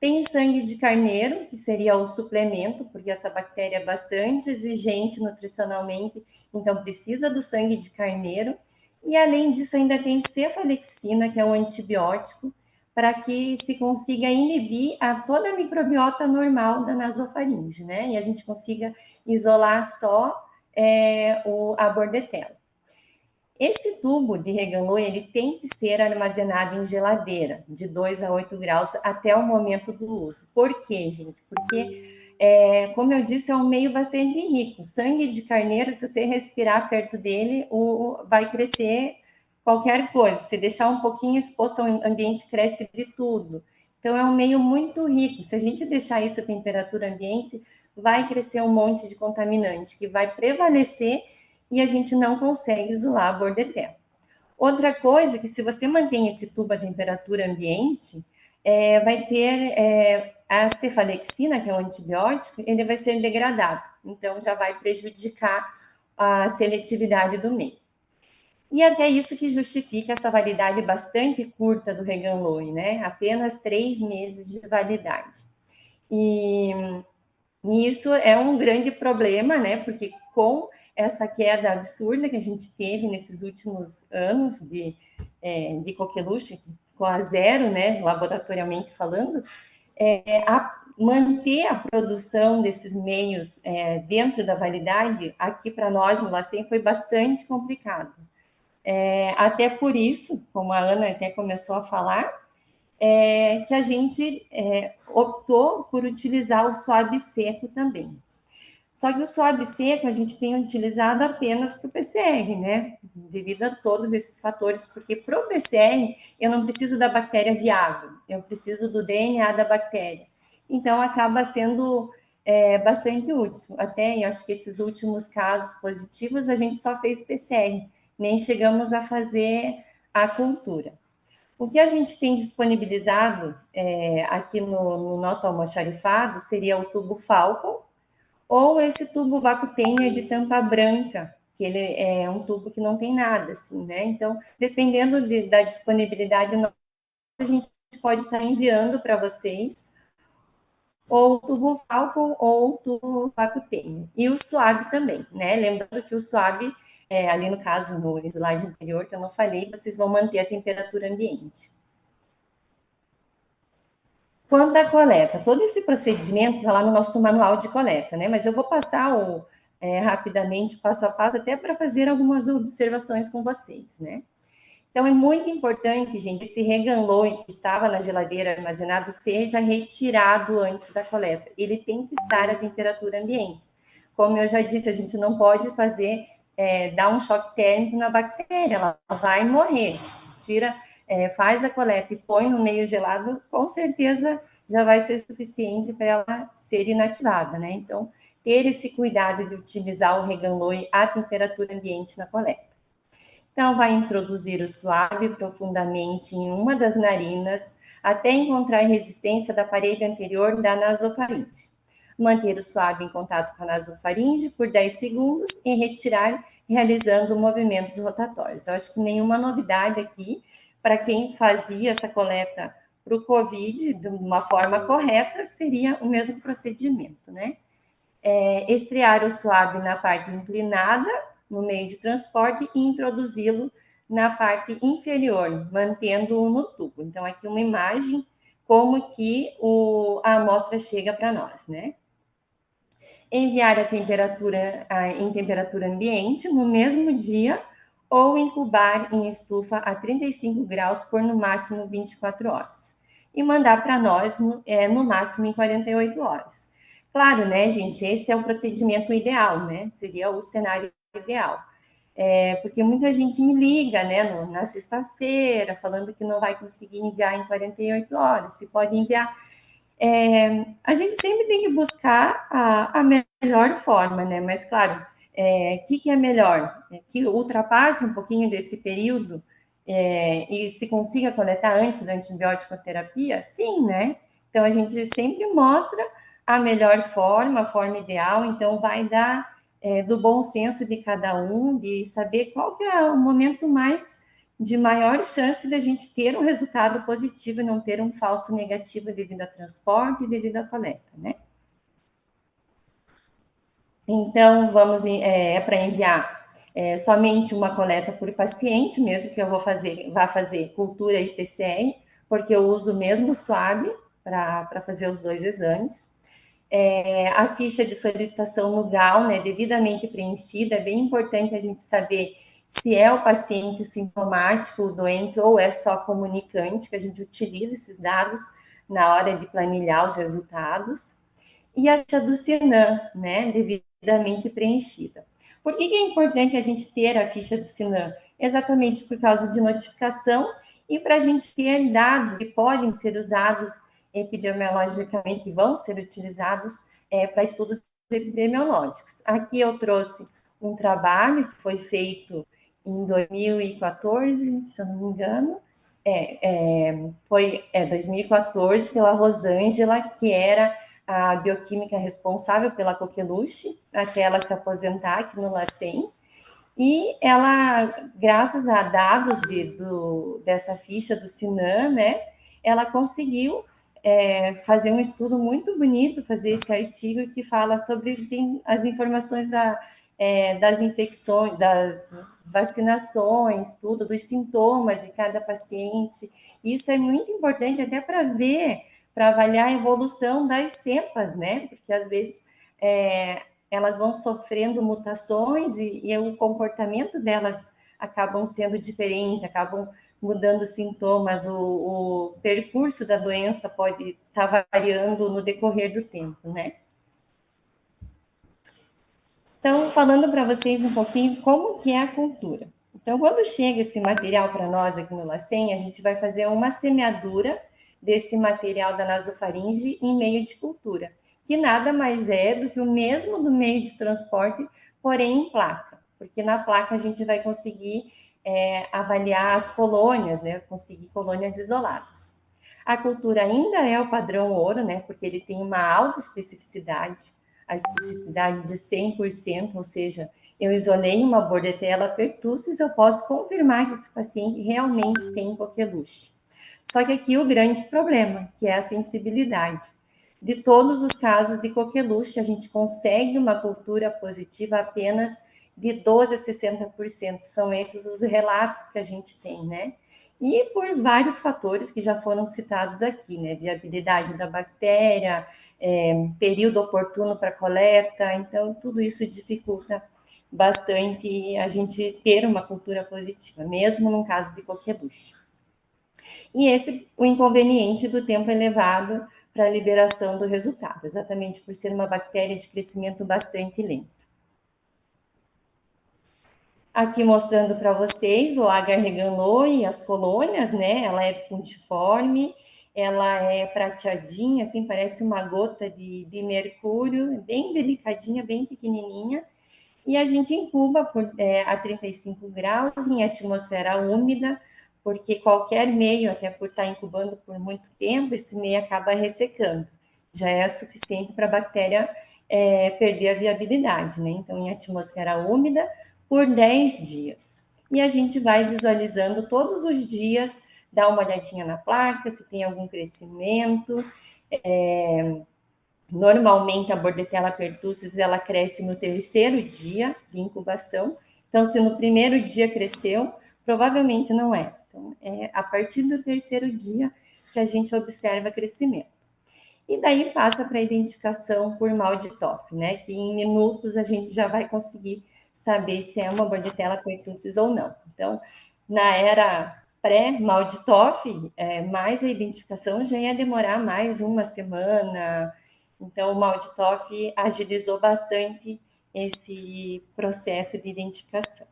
Tem sangue de carneiro, que seria o suplemento, porque essa bactéria é bastante exigente nutricionalmente, então precisa do sangue de carneiro. E além disso, ainda tem cefalexina, que é um antibiótico, para que se consiga inibir toda a microbiota normal da nasofaringe, né? E a gente consiga isolar só a bordetela. Esse tubo de Regan-Loe, ele tem que ser armazenado em geladeira, de 2 a 8 graus, até o momento do uso. Por quê, gente? Porque, como eu disse, é um meio bastante rico. Sangue de carneiro, se você respirar perto dele, vai crescer qualquer coisa. Se deixar um pouquinho exposto ao ambiente, cresce de tudo. Então, é um meio muito rico. Se a gente deixar isso a temperatura ambiente, vai crescer um monte de contaminante, que vai prevalecer e a gente não consegue isolar a bordetela. Outra coisa é que se você mantém esse tubo a temperatura ambiente, vai ter a cefalexina, que é um antibiótico, ele vai ser degradado, então já vai prejudicar a seletividade do meio. E até isso que justifica essa validade bastante curta do Regan-Loe, né? Apenas 3 meses de validade. E isso é um grande problema, né? Porque com essa queda absurda que a gente teve nesses últimos anos de coqueluche, com a zero, né? Laboratorialmente falando, manter a produção desses meios dentro da validade, aqui para nós no LACEN foi bastante complicado. Até por isso, como a Ana até começou a falar, que a gente optou por utilizar o suave seco também. Só que o suave seco a gente tem utilizado apenas para o PCR, né? Devido a todos esses fatores, porque para o PCR eu não preciso da bactéria viável, eu preciso do DNA da bactéria. Então acaba sendo bastante útil. Até acho que esses últimos casos positivos a gente só fez PCR, nem chegamos a fazer a cultura. O que a gente tem disponibilizado aqui no nosso almoxarifado seria o tubo Falcon ou esse tubo Vacutainer de tampa branca, que ele é um tubo que não tem nada, assim, né? Então, dependendo da disponibilidade, a gente pode estar enviando para vocês ou o tubo Falcon ou o tubo Vacutainer. E o suave também, né? Lembrando que o suave, ali no caso, no slide anterior, que eu não falei, vocês vão manter a temperatura ambiente. Quanto à coleta, todo esse procedimento está lá no nosso manual de coleta, né? Mas eu vou passar rapidamente, passo a passo, até para fazer algumas observações com vocês, né? Então, é muito importante, gente, esse reganloe que estava na geladeira armazenado seja retirado antes da coleta. Ele tem que estar à temperatura ambiente. Como eu já disse, a gente não pode fazer, dar um choque térmico na bactéria, ela vai morrer. Tira, faz a coleta e põe no meio gelado, com certeza já vai ser suficiente para ela ser inativada, né? Então, ter esse cuidado de utilizar o reganloe à temperatura ambiente na coleta. Então, vai introduzir o suave profundamente em uma das narinas até encontrar resistência da parede anterior da nasofaringe. Manter o suave em contato com a nasofaringe por 10 segundos e retirar realizando movimentos rotatórios. Eu acho que nenhuma novidade aqui para quem fazia essa coleta para o COVID de uma forma correta seria o mesmo procedimento, né? Estrear o suave na parte inclinada, no meio de transporte, e introduzi-lo na parte inferior, mantendo-o no tubo. Então, aqui uma imagem como que a amostra chega para nós, né? Enviar em temperatura ambiente no mesmo dia ou incubar em estufa a 35 graus por no máximo 24 horas. E mandar para nós no máximo em 48 horas. Claro, né, gente, esse é o procedimento ideal, né? Seria o cenário ideal. Porque muita gente me liga, né, na sexta-feira, falando que não vai conseguir enviar em 48 horas, se pode enviar. A gente sempre tem que buscar a melhor forma, né? Mas, claro, o que é melhor? Que ultrapasse um pouquinho desse período e se consiga coletar antes da antibiótico terapia? Sim, né? Então, a gente sempre mostra a melhor forma, a forma ideal, então vai dar do bom senso de cada um, de saber qual que é o momento mais de maior chance da gente ter um resultado positivo e não ter um falso negativo devido a transporte e devido à coleta, né? Então, vamos para enviar somente uma coleta por paciente, mesmo que eu vá fazer cultura e PCR, porque eu uso o mesmo swab para fazer os dois exames. A ficha de solicitação no GAL, né, devidamente preenchida, é bem importante a gente saber se é o paciente sintomático, o doente, ou é só comunicante, que a gente utiliza esses dados na hora de planilhar os resultados. E a ficha do Sinan, né, devidamente preenchida. Por que é importante a gente ter a ficha do Sinan? Exatamente por causa de notificação e para a gente ter dados que podem ser usados epidemiologicamente, que vão ser utilizados para estudos epidemiológicos. Aqui eu trouxe um trabalho que foi feito em 2014, se eu não me engano, foi 2014 pela Rosângela, que era a bioquímica responsável pela coqueluche, até ela se aposentar aqui no LACEN, e ela, graças a dados dessa ficha do Sinan, né, ela conseguiu fazer um estudo muito bonito, fazer esse artigo que fala sobre as informações das infecções, das vacinações, tudo, dos sintomas de cada paciente. Isso é muito importante até para ver, para avaliar a evolução das cepas, né? Porque às vezes elas vão sofrendo mutações e o comportamento delas acabam sendo diferente, acabam mudando sintomas, o percurso da doença pode estar variando no decorrer do tempo, né? Então, falando para vocês um pouquinho como que é a cultura. Então, quando chega esse material para nós aqui no LACEN, a gente vai fazer uma semeadura desse material da nasofaringe em meio de cultura, que nada mais é do que o mesmo do meio de transporte, porém em placa, porque na placa a gente vai conseguir avaliar as colônias, né, conseguir colônias isoladas. A cultura ainda é o padrão ouro, né, porque ele tem uma alta especificidade, a especificidade de 100%, ou seja, eu isolei uma Bordetella pertussis, eu posso confirmar que esse paciente realmente tem coqueluche. Só que aqui o grande problema, que é a sensibilidade. De todos os casos de coqueluche, a gente consegue uma cultura positiva apenas de 12 a 60%. São esses os relatos que a gente tem, né? E por vários fatores que já foram citados aqui, né? Viabilidade da bactéria, período oportuno para coleta, então tudo isso dificulta bastante a gente ter uma cultura positiva, mesmo no caso de coqueluche. E esse o inconveniente do tempo elevado para a liberação do resultado, exatamente por ser uma bactéria de crescimento bastante lento. Aqui mostrando para vocês o agar-reganoi e as colônias, né? Ela é puntiforme, ela é prateadinha, assim, parece uma gota de mercúrio, bem delicadinha, bem pequenininha. E a gente incuba a 35 graus em atmosfera úmida, porque qualquer meio, até por estar incubando por muito tempo, esse meio acaba ressecando. Já é suficiente para a bactéria perder a viabilidade, né? Então, em atmosfera úmida, por 10 dias. E a gente vai visualizando todos os dias, dá uma olhadinha na placa, se tem algum crescimento. Normalmente, a Bordetella pertussis, ela cresce no terceiro dia de incubação. Então, se no primeiro dia cresceu, provavelmente não é. Então, é a partir do terceiro dia que a gente observa crescimento. E daí passa para a identificação por mal de Toff, né? Que em minutos a gente já vai conseguir saber se é uma Bordetella pertussis ou não. Então, na era pré-mal de Toff, mais a identificação já ia demorar mais uma semana. Então, o mal de Toff agilizou bastante esse processo de identificação.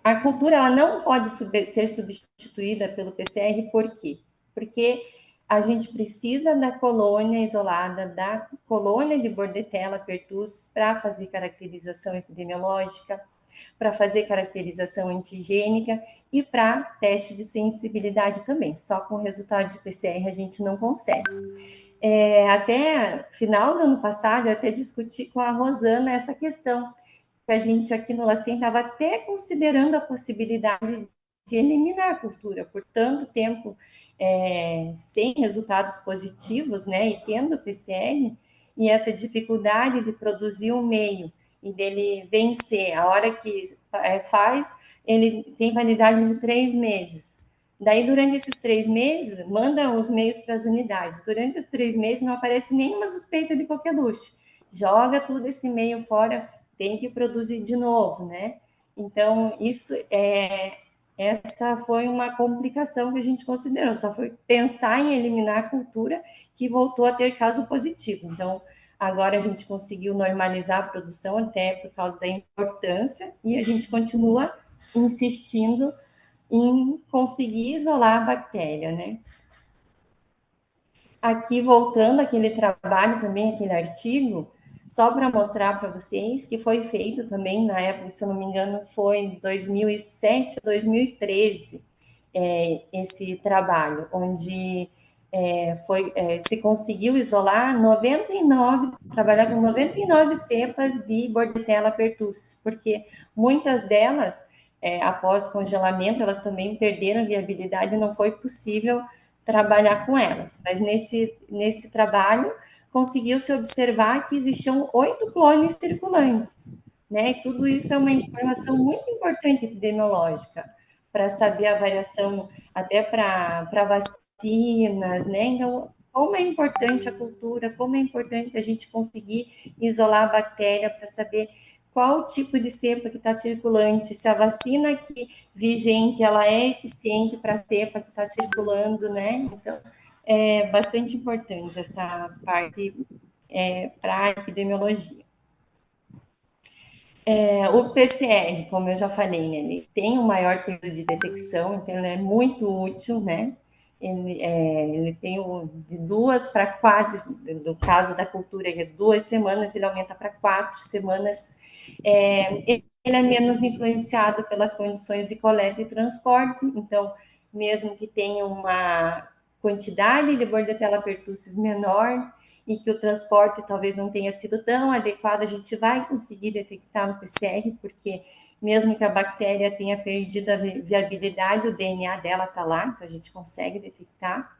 A cultura ela não pode ser substituída pelo PCR, por quê? Porque a gente precisa da colônia isolada, da colônia de Bordetella pertussis para fazer caracterização epidemiológica, para fazer caracterização antigênica e para teste de sensibilidade também. Só com o resultado de PCR a gente não consegue. Até final do ano passado, eu até discuti com a Rosana essa questão, que a gente aqui no LACEN estava até considerando a possibilidade de eliminar a cultura por tanto tempo sem resultados positivos, né, e tendo PCR, e essa dificuldade de produzir um meio e dele vencer, a hora que faz, ele tem validade de 3 meses. Daí, durante esses 3 meses, manda os meios para as unidades. Durante os 3 meses, não aparece nenhuma suspeita de coqueluche. Joga tudo esse meio fora, tem que produzir de novo, né? Então, essa foi uma complicação que a gente considerou. Só foi pensar em eliminar a cultura que voltou a ter caso positivo. Então, agora a gente conseguiu normalizar a produção até por causa da importância e a gente continua insistindo em conseguir isolar a bactéria, né? Aqui, voltando àquele trabalho também, aquele artigo, só para mostrar para vocês que foi feito também na época, se eu não me engano, foi em 2007, 2013, esse trabalho, onde se conseguiu isolar 99, trabalhar com 99 cepas de Bordetella pertussis, porque muitas delas, após congelamento, elas também perderam viabilidade e não foi possível trabalhar com elas. Mas nesse trabalho, conseguiu-se observar que existiam 8 clones circulantes, né? E tudo isso é uma informação muito importante epidemiológica, para saber a variação até para vacinas, né? Então, como é importante a cultura, como é importante a gente conseguir isolar a bactéria para saber qual tipo de cepa que está circulante, se a vacina que vigente ela é eficiente para a cepa que está circulando, né? Então, é bastante importante essa parte para a epidemiologia. O PCR, como eu já falei, né, ele tem um maior período de detecção, então ele é muito útil, né? Ele tem de 2 para 4, no caso da cultura, de 2 semanas, ele aumenta para 4 semanas. ele é menos influenciado pelas condições de coleta e transporte, então, mesmo que tenha uma quantidade de Bordetella pertussis menor e que o transporte talvez não tenha sido tão adequado, a gente vai conseguir detectar no PCR, porque mesmo que a bactéria tenha perdido a viabilidade, o DNA dela está lá, então a gente consegue detectar.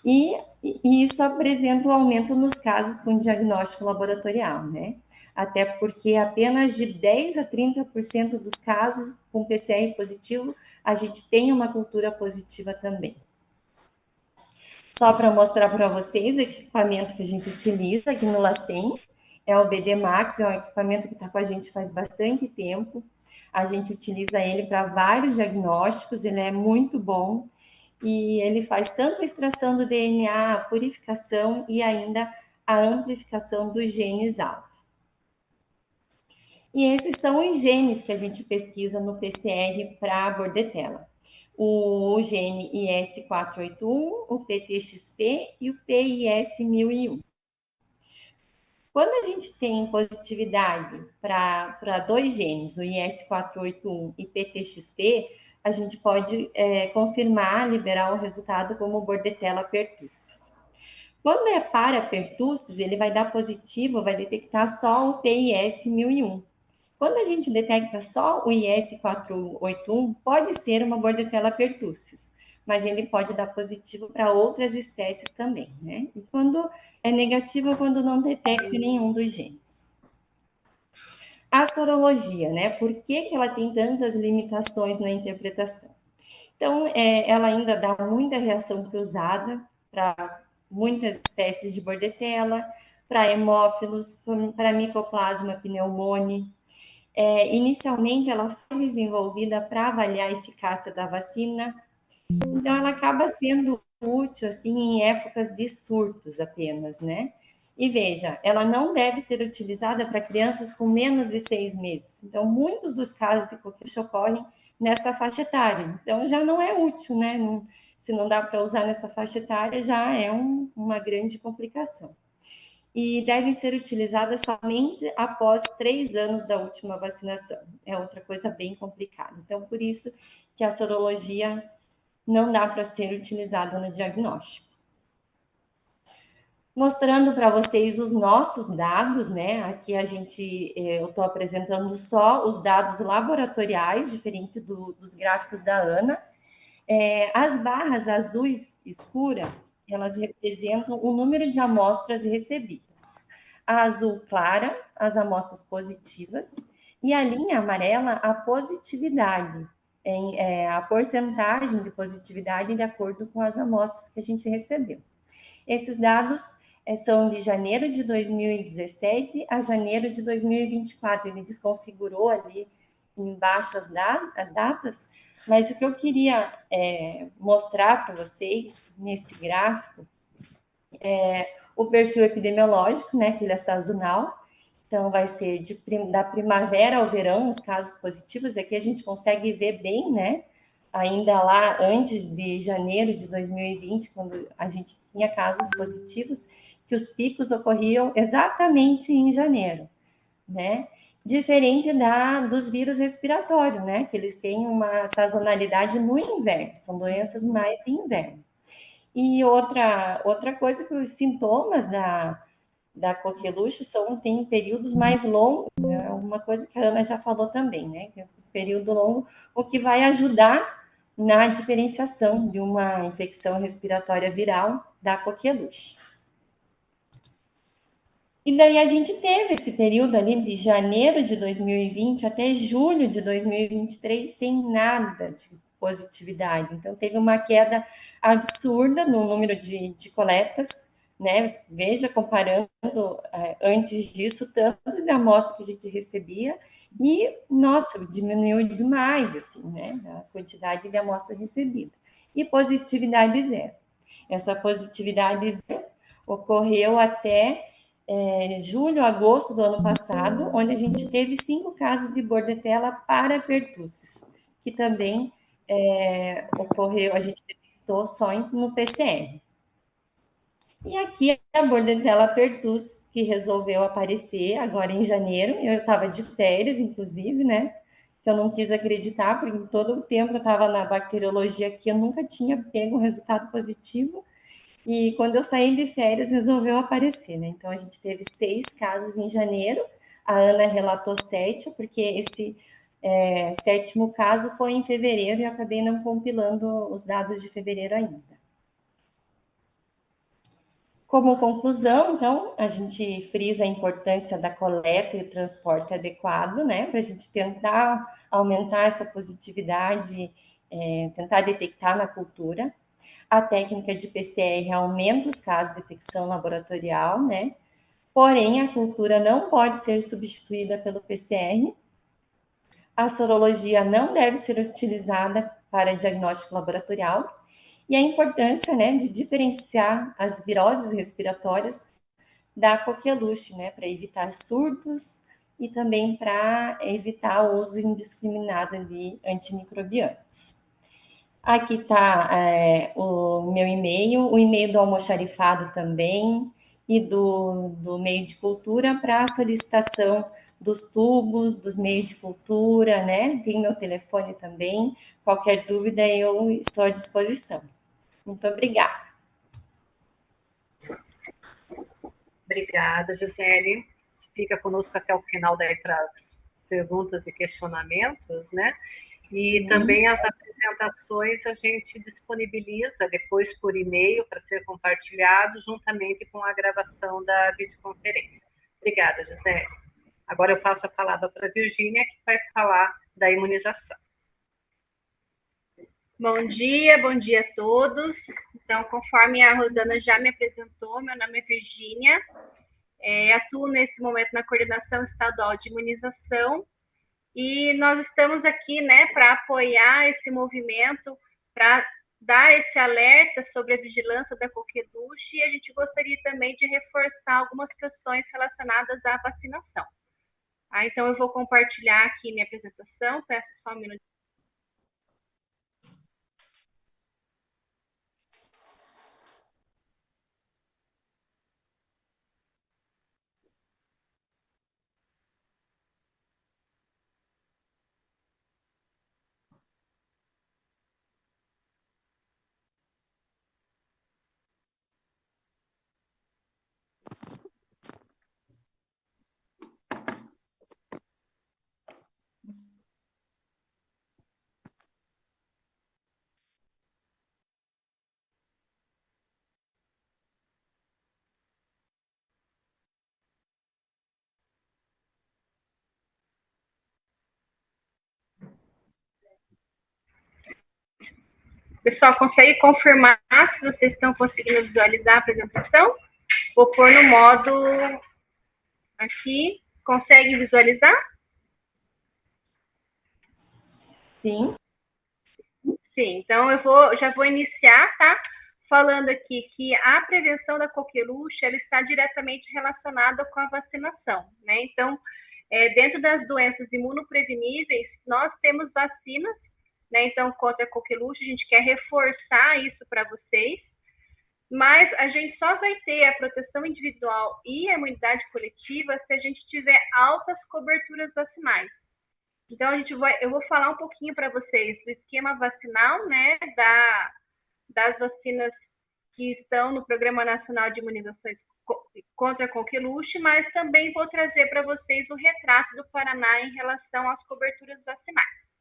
E isso apresenta um aumento nos casos com diagnóstico laboratorial, né? Até porque apenas de 10 a 30% dos casos com PCR positivo, a gente tem uma cultura positiva também. Só para mostrar para vocês o equipamento que a gente utiliza aqui no LACEN, é o BD Max, é um equipamento que está com a gente faz bastante tempo. A gente utiliza ele para vários diagnósticos, ele é muito bom e ele faz tanto a extração do DNA, a purificação e ainda a amplificação dos genes alfa. E esses são os genes que a gente pesquisa no PCR para a Bordetella. O gene IS481, o PTXP e o PIS1001. Quando a gente tem positividade para dois genes, o IS481 e PTXP, a gente pode confirmar, liberar o resultado como Bordetella pertussis. Quando é para pertussis, ele vai dar positivo, vai detectar só o PIS1001. Quando a gente detecta só o IS481, pode ser uma Bordetella pertussis, mas ele pode dar positivo para outras espécies também, né? E quando é negativo, quando não detecta nenhum dos genes. A sorologia, né? Por que ela tem tantas limitações na interpretação? Então, ela ainda dá muita reação cruzada para muitas espécies de Bordetella, para hemófilos, para Mycoplasma pneumoniae. Inicialmente, ela foi desenvolvida para avaliar a eficácia da vacina, então ela acaba sendo útil assim em épocas de surtos apenas, né? E veja, ela não deve ser utilizada para crianças com menos de 6 meses. Então, muitos dos casos de coqueluche ocorrem nessa faixa etária. Então, já não é útil, né? Se não dá para usar nessa faixa etária, já é uma grande complicação. E devem ser utilizadas somente após 3 anos da última vacinação. É outra coisa bem complicada. Então, por isso que a sorologia não dá para ser utilizada no diagnóstico. Mostrando para vocês os nossos dados, né? Aqui eu estou apresentando só os dados laboratoriais, diferente dos gráficos da Ana. As barras azuis escura, elas representam o número de amostras recebidas. A azul clara, as amostras positivas, e a linha amarela, a positividade, a porcentagem de positividade de acordo com as amostras que a gente recebeu. Esses dados são de janeiro de 2017 a janeiro de 2024. Ele desconfigurou ali embaixo as datas, mas o que eu queria mostrar para vocês nesse gráfico é o perfil epidemiológico, né, que ele é sazonal. Então, vai ser da primavera ao verão, os casos positivos. Aqui a gente consegue ver bem, né? Ainda lá antes de janeiro de 2020, quando a gente tinha casos positivos, que os picos ocorriam exatamente em janeiro, né? Diferente dos vírus respiratórios, né? Que eles têm uma sazonalidade no inverno, são doenças mais de inverno. E outra coisa que os sintomas da coqueluche tem períodos mais longos, é uma coisa que a Ana já falou também, né? Que é um período longo, o que vai ajudar na diferenciação de uma infecção respiratória viral da coqueluche. E daí a gente teve esse período ali de janeiro de 2020 até julho de 2023 sem nada de positividade. Então teve uma queda absurda no número de coletas, né? Veja, comparando antes disso, tanto da amostra que a gente recebia e, nossa, diminuiu demais, assim, né? A quantidade de amostra recebida. E positividade zero. Essa positividade zero ocorreu até julho, agosto do ano passado, onde a gente teve 5 casos de Bordetella para pertussis, que também ocorreu, a gente detectou só no PCR. E aqui a Bordetella pertussis, que resolveu aparecer agora em janeiro. Eu estava de férias, inclusive, né? Que eu não quis acreditar, porque em todo o tempo eu estava na bacteriologia aqui, eu nunca tinha pego um resultado positivo. E quando eu saí de férias, resolveu aparecer, né? Então a gente teve 6 casos em janeiro. A Ana relatou 7, porque esse sétimo caso foi em fevereiro e eu acabei não compilando os dados de fevereiro ainda. Como conclusão, então, a gente frisa a importância da coleta e transporte adequado, né, para a gente tentar aumentar essa positividade, tentar detectar na cultura. A técnica de PCR aumenta os casos de detecção laboratorial, né, porém a cultura não pode ser substituída pelo PCR. A sorologia não deve ser utilizada para diagnóstico laboratorial e a importância, né, de diferenciar as viroses respiratórias da coqueluche, né, para evitar surtos e também para evitar o uso indiscriminado de antimicrobianos. Aqui está o meu e-mail, o e-mail do almoxarifado também e do meio de cultura para solicitação dos tubos, dos meios de cultura, né? Tem meu telefone também. Qualquer dúvida eu estou à disposição. Muito obrigada. Obrigada, Gisele. Fica conosco até o final daí para as perguntas e questionamentos, né? E também as apresentações a gente disponibiliza depois por e-mail para ser compartilhado juntamente com a gravação da videoconferência. Obrigada, Gisele. Agora eu passo a palavra para a Virgínia, que vai falar da imunização. Bom dia a todos. Então, conforme a Rosana já me apresentou, meu nome é Virgínia, atuo nesse momento na Coordenação Estadual de Imunização e nós estamos aqui, né, para apoiar esse movimento, para dar esse alerta sobre a vigilância da coqueluche e a gente gostaria também de reforçar algumas questões relacionadas à vacinação. Então, eu vou compartilhar aqui minha apresentação, peço só um minuto. Pessoal, consegue confirmar se vocês estão conseguindo visualizar a apresentação? Vou pôr no modo aqui. Consegue visualizar? Sim. Sim, então já vou iniciar, tá? Falando aqui que a prevenção da coqueluche ela está diretamente relacionada com a vacinação, né? Então, dentro das doenças imunopreveníveis, nós temos vacinas, né? Então, contra a coqueluche, a gente quer reforçar isso para vocês, mas a gente só vai ter a proteção individual e a imunidade coletiva se a gente tiver altas coberturas vacinais. Então, eu vou falar um pouquinho para vocês do esquema vacinal, né, das vacinas que estão no Programa Nacional de Imunizações contra a coqueluche, mas também vou trazer para vocês o retrato do Paraná em relação às coberturas vacinais.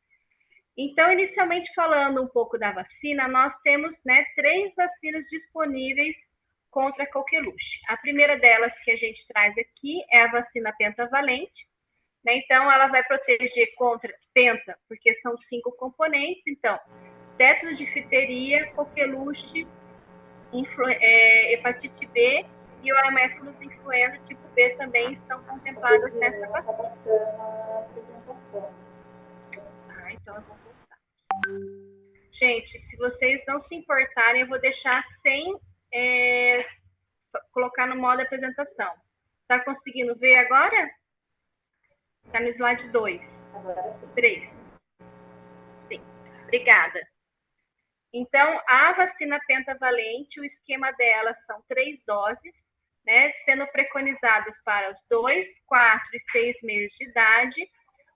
Então, inicialmente falando um pouco da vacina, nós temos, né, 3 vacinas disponíveis contra a coqueluche. A primeira delas que a gente traz aqui é a vacina pentavalente, né? Então, ela vai proteger contra penta, porque são 5 componentes. Então, tetradifteria, coqueluche, hepatite B e o Haemophilus influenza tipo B também estão contempladas nessa vacina. Então eu vou voltar. Gente, se vocês não se importarem, eu vou deixar sem colocar no modo apresentação. Tá conseguindo ver agora? Tá no slide 2. 3. Sim, obrigada. Então, a vacina pentavalente, o esquema dela são 3 doses, né, sendo preconizadas para os 2, 4 e 6 meses de idade.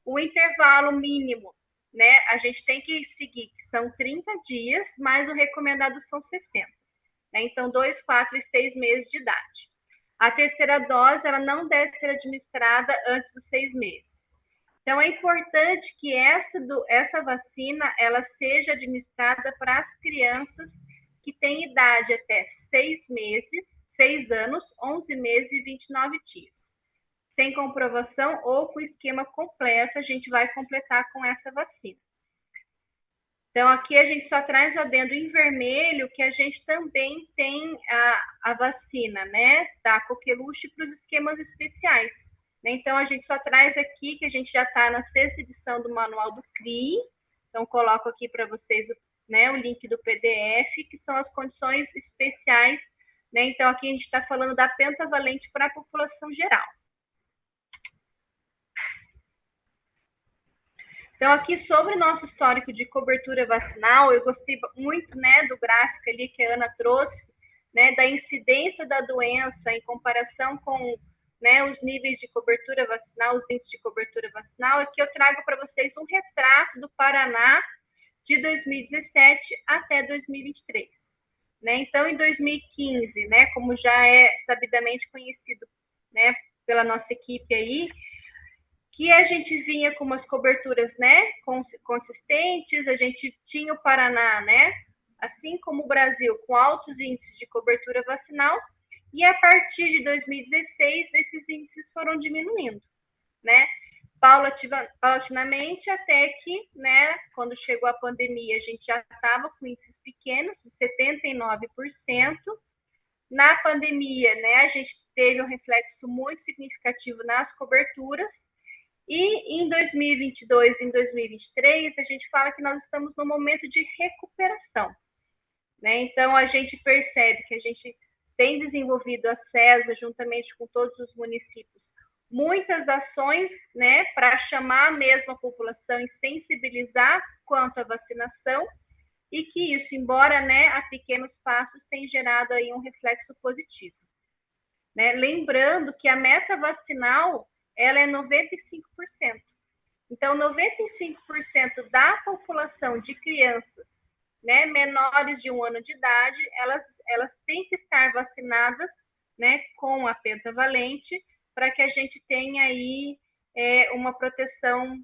O intervalo mínimo, né, a gente tem que seguir, que são 30 dias, mas o recomendado são 60. Né? Então, 2, 4 e 6 meses de idade. A terceira dose, ela não deve ser administrada antes dos 6 meses. Então, é importante que essa vacina ela seja administrada para as crianças que têm idade até 6 meses, 6 anos, 11 meses e 29 dias. Sem comprovação ou com esquema completo, a gente vai completar com essa vacina. Então, aqui a gente só traz o adendo em vermelho, que a gente também tem a vacina, né, da coqueluche para os esquemas especiais. Então, a gente só traz aqui que a gente já está na 6ª edição do Manual do CRI. Então, coloco aqui para vocês, né, o link do PDF, que são as condições especiais. Né? Então, aqui a gente está falando da pentavalente para a população geral. Então, aqui sobre o nosso histórico de cobertura vacinal, eu gostei muito, né, do gráfico ali que a Ana trouxe, né, da incidência da doença em comparação com, né, os níveis de cobertura vacinal, os índices de cobertura vacinal. Aqui eu trago para vocês um retrato do Paraná de 2017 até 2023. Né? Então, em 2015, né, como já é sabidamente conhecido, né, pela nossa equipe aí, que a gente vinha com umas coberturas, né, consistentes, a gente tinha o Paraná, né, assim como o Brasil, com altos índices de cobertura vacinal, e a partir de 2016, esses índices foram diminuindo, né, paulatinamente, até que, né, quando chegou a pandemia, a gente já estava com índices pequenos, de 79%. Na pandemia, né, a gente teve um reflexo muito significativo nas coberturas, e em 2022 e em 2023, a gente fala que nós estamos no momento de recuperação. Né? Então, a gente percebe que a gente tem desenvolvido a CESA, juntamente com todos os municípios, muitas ações, né, para chamar mesmo a população e sensibilizar quanto à vacinação, e que isso, embora, né, a pequenos passos, tem gerado aí um reflexo positivo. Né? Lembrando que a meta vacinal ela é 95%. Então, 95% da população de crianças, né, menores de 1 ano de idade, elas têm que estar vacinadas, né, com a pentavalente, para que a gente tenha aí uma proteção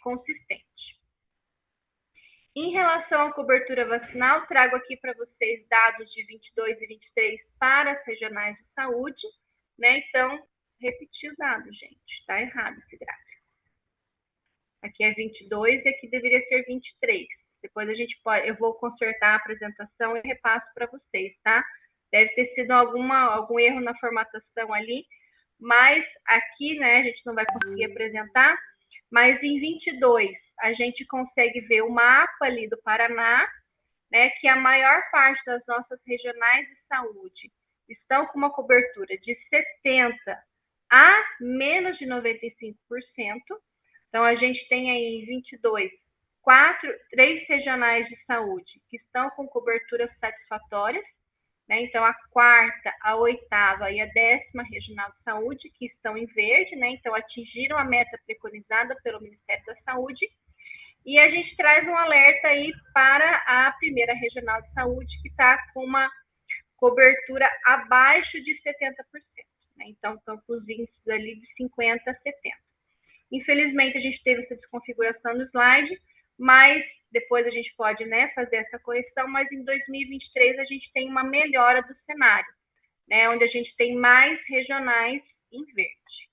consistente. Em relação à cobertura vacinal, trago aqui para vocês dados de 22 e 23 para as regionais de saúde, né? Então, repetir o dado, gente, está errado esse gráfico. Aqui é 22 e aqui deveria ser 23. Depois eu vou consertar a apresentação e repasso para vocês, tá? Deve ter sido algum erro na formatação ali, mas aqui, né, a gente não vai conseguir apresentar, mas em 22 a gente consegue ver o mapa ali do Paraná, né, que a maior parte das nossas regionais de saúde estão com uma cobertura de 70% a menos de 95%. Então, a gente tem aí em 22, 3 regionais de saúde que estão com coberturas satisfatórias, né? Então, a 4ª, a 8ª e a 10ª regional de saúde, que estão em verde, né? Então, atingiram a meta preconizada pelo Ministério da Saúde. E a gente traz um alerta aí para a 1ª regional de saúde, que está com uma cobertura abaixo de 70%. Né? Então, estão com os índices ali de 50% a 70%. Infelizmente, a gente teve essa desconfiguração no slide, mas depois a gente pode, né, fazer essa correção, mas em 2023 a gente tem uma melhora do cenário, né, onde a gente tem mais regionais em verde.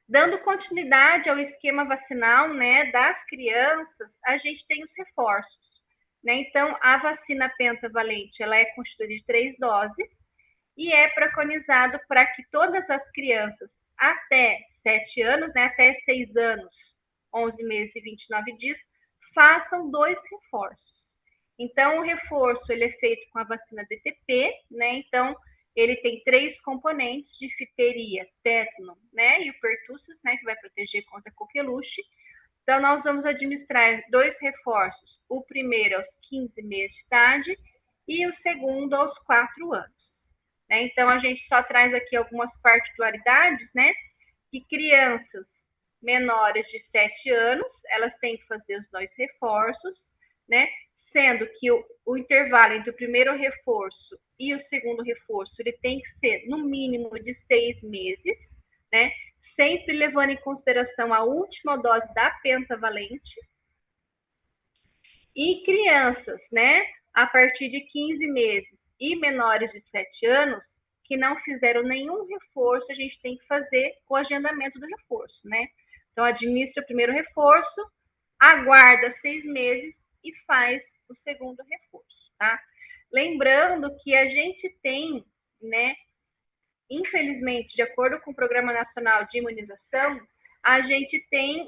Dando continuidade ao esquema vacinal, né, das crianças, a gente tem os reforços. Né? Então, a vacina pentavalente, ela é constituída de 3 doses e é preconizado para que todas as crianças até 7 anos, né, até 6 anos, 11 meses e 29 dias, façam 2 reforços. Então, o reforço ele é feito com a vacina DTP, né? Então, ele tem 3 componentes: difteria, tétano, né, e o pertussis, né, que vai proteger contra a coqueluche. Então, nós vamos administrar 2 reforços, o primeiro aos 15 meses de idade e o segundo aos 4 anos. Né? Então, a gente só traz aqui algumas particularidades, né? Que crianças menores de 7 anos, elas têm que fazer os 2 reforços, né? Sendo que o intervalo entre o primeiro reforço e o segundo reforço, ele tem que ser no mínimo de 6 meses, né? Sempre levando em consideração a última dose da pentavalente. E crianças, né, a partir de 15 meses e menores de 7 anos, que não fizeram nenhum reforço, a gente tem que fazer o agendamento do reforço, né? Então, administra o primeiro reforço, aguarda 6 meses e faz o segundo reforço, tá? Lembrando que a gente tem, né, infelizmente, de acordo com o Programa Nacional de Imunização, a gente tem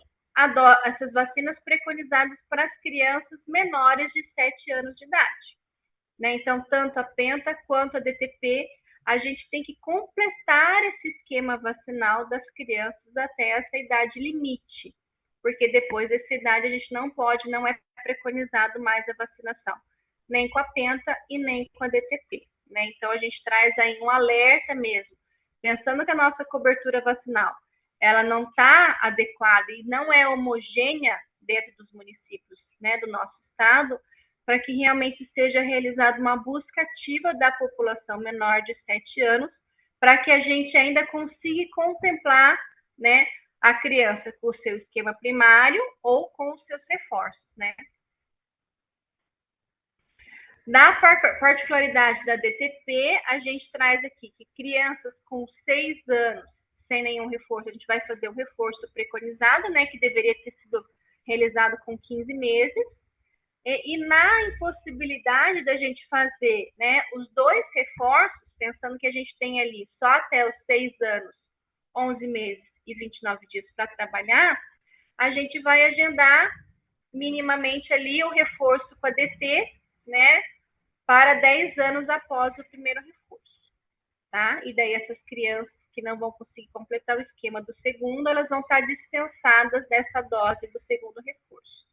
essas vacinas preconizadas para as crianças menores de 7 anos de idade. Né? Então, tanto a Penta quanto a DTP, a gente tem que completar esse esquema vacinal das crianças até essa idade limite, porque depois dessa idade a gente não pode, não é preconizado mais a vacinação, nem com a Penta e nem com a DTP. Né? Então, a gente traz aí um alerta mesmo, pensando que a nossa cobertura vacinal ela não está adequada e não é homogênea dentro dos municípios, né, do nosso estado, para que realmente seja realizada uma busca ativa da população menor de 7 anos, para que a gente ainda consiga contemplar, né, a criança com o seu esquema primário ou com os seus reforços, né. Na particularidade da DTP, a gente traz aqui que crianças com 6 anos, sem nenhum reforço, a gente vai fazer o reforço preconizado, né, que deveria ter sido realizado com 15 meses. E na impossibilidade da gente fazer, né, os 2 reforços, pensando que a gente tem ali só até os 6 anos, 11 meses e 29 dias para trabalhar, a gente vai agendar minimamente ali o reforço com a DT, né, para 10 anos após o primeiro reforço, tá? E daí essas crianças que não vão conseguir completar o esquema do segundo, elas vão estar dispensadas dessa dose do segundo reforço.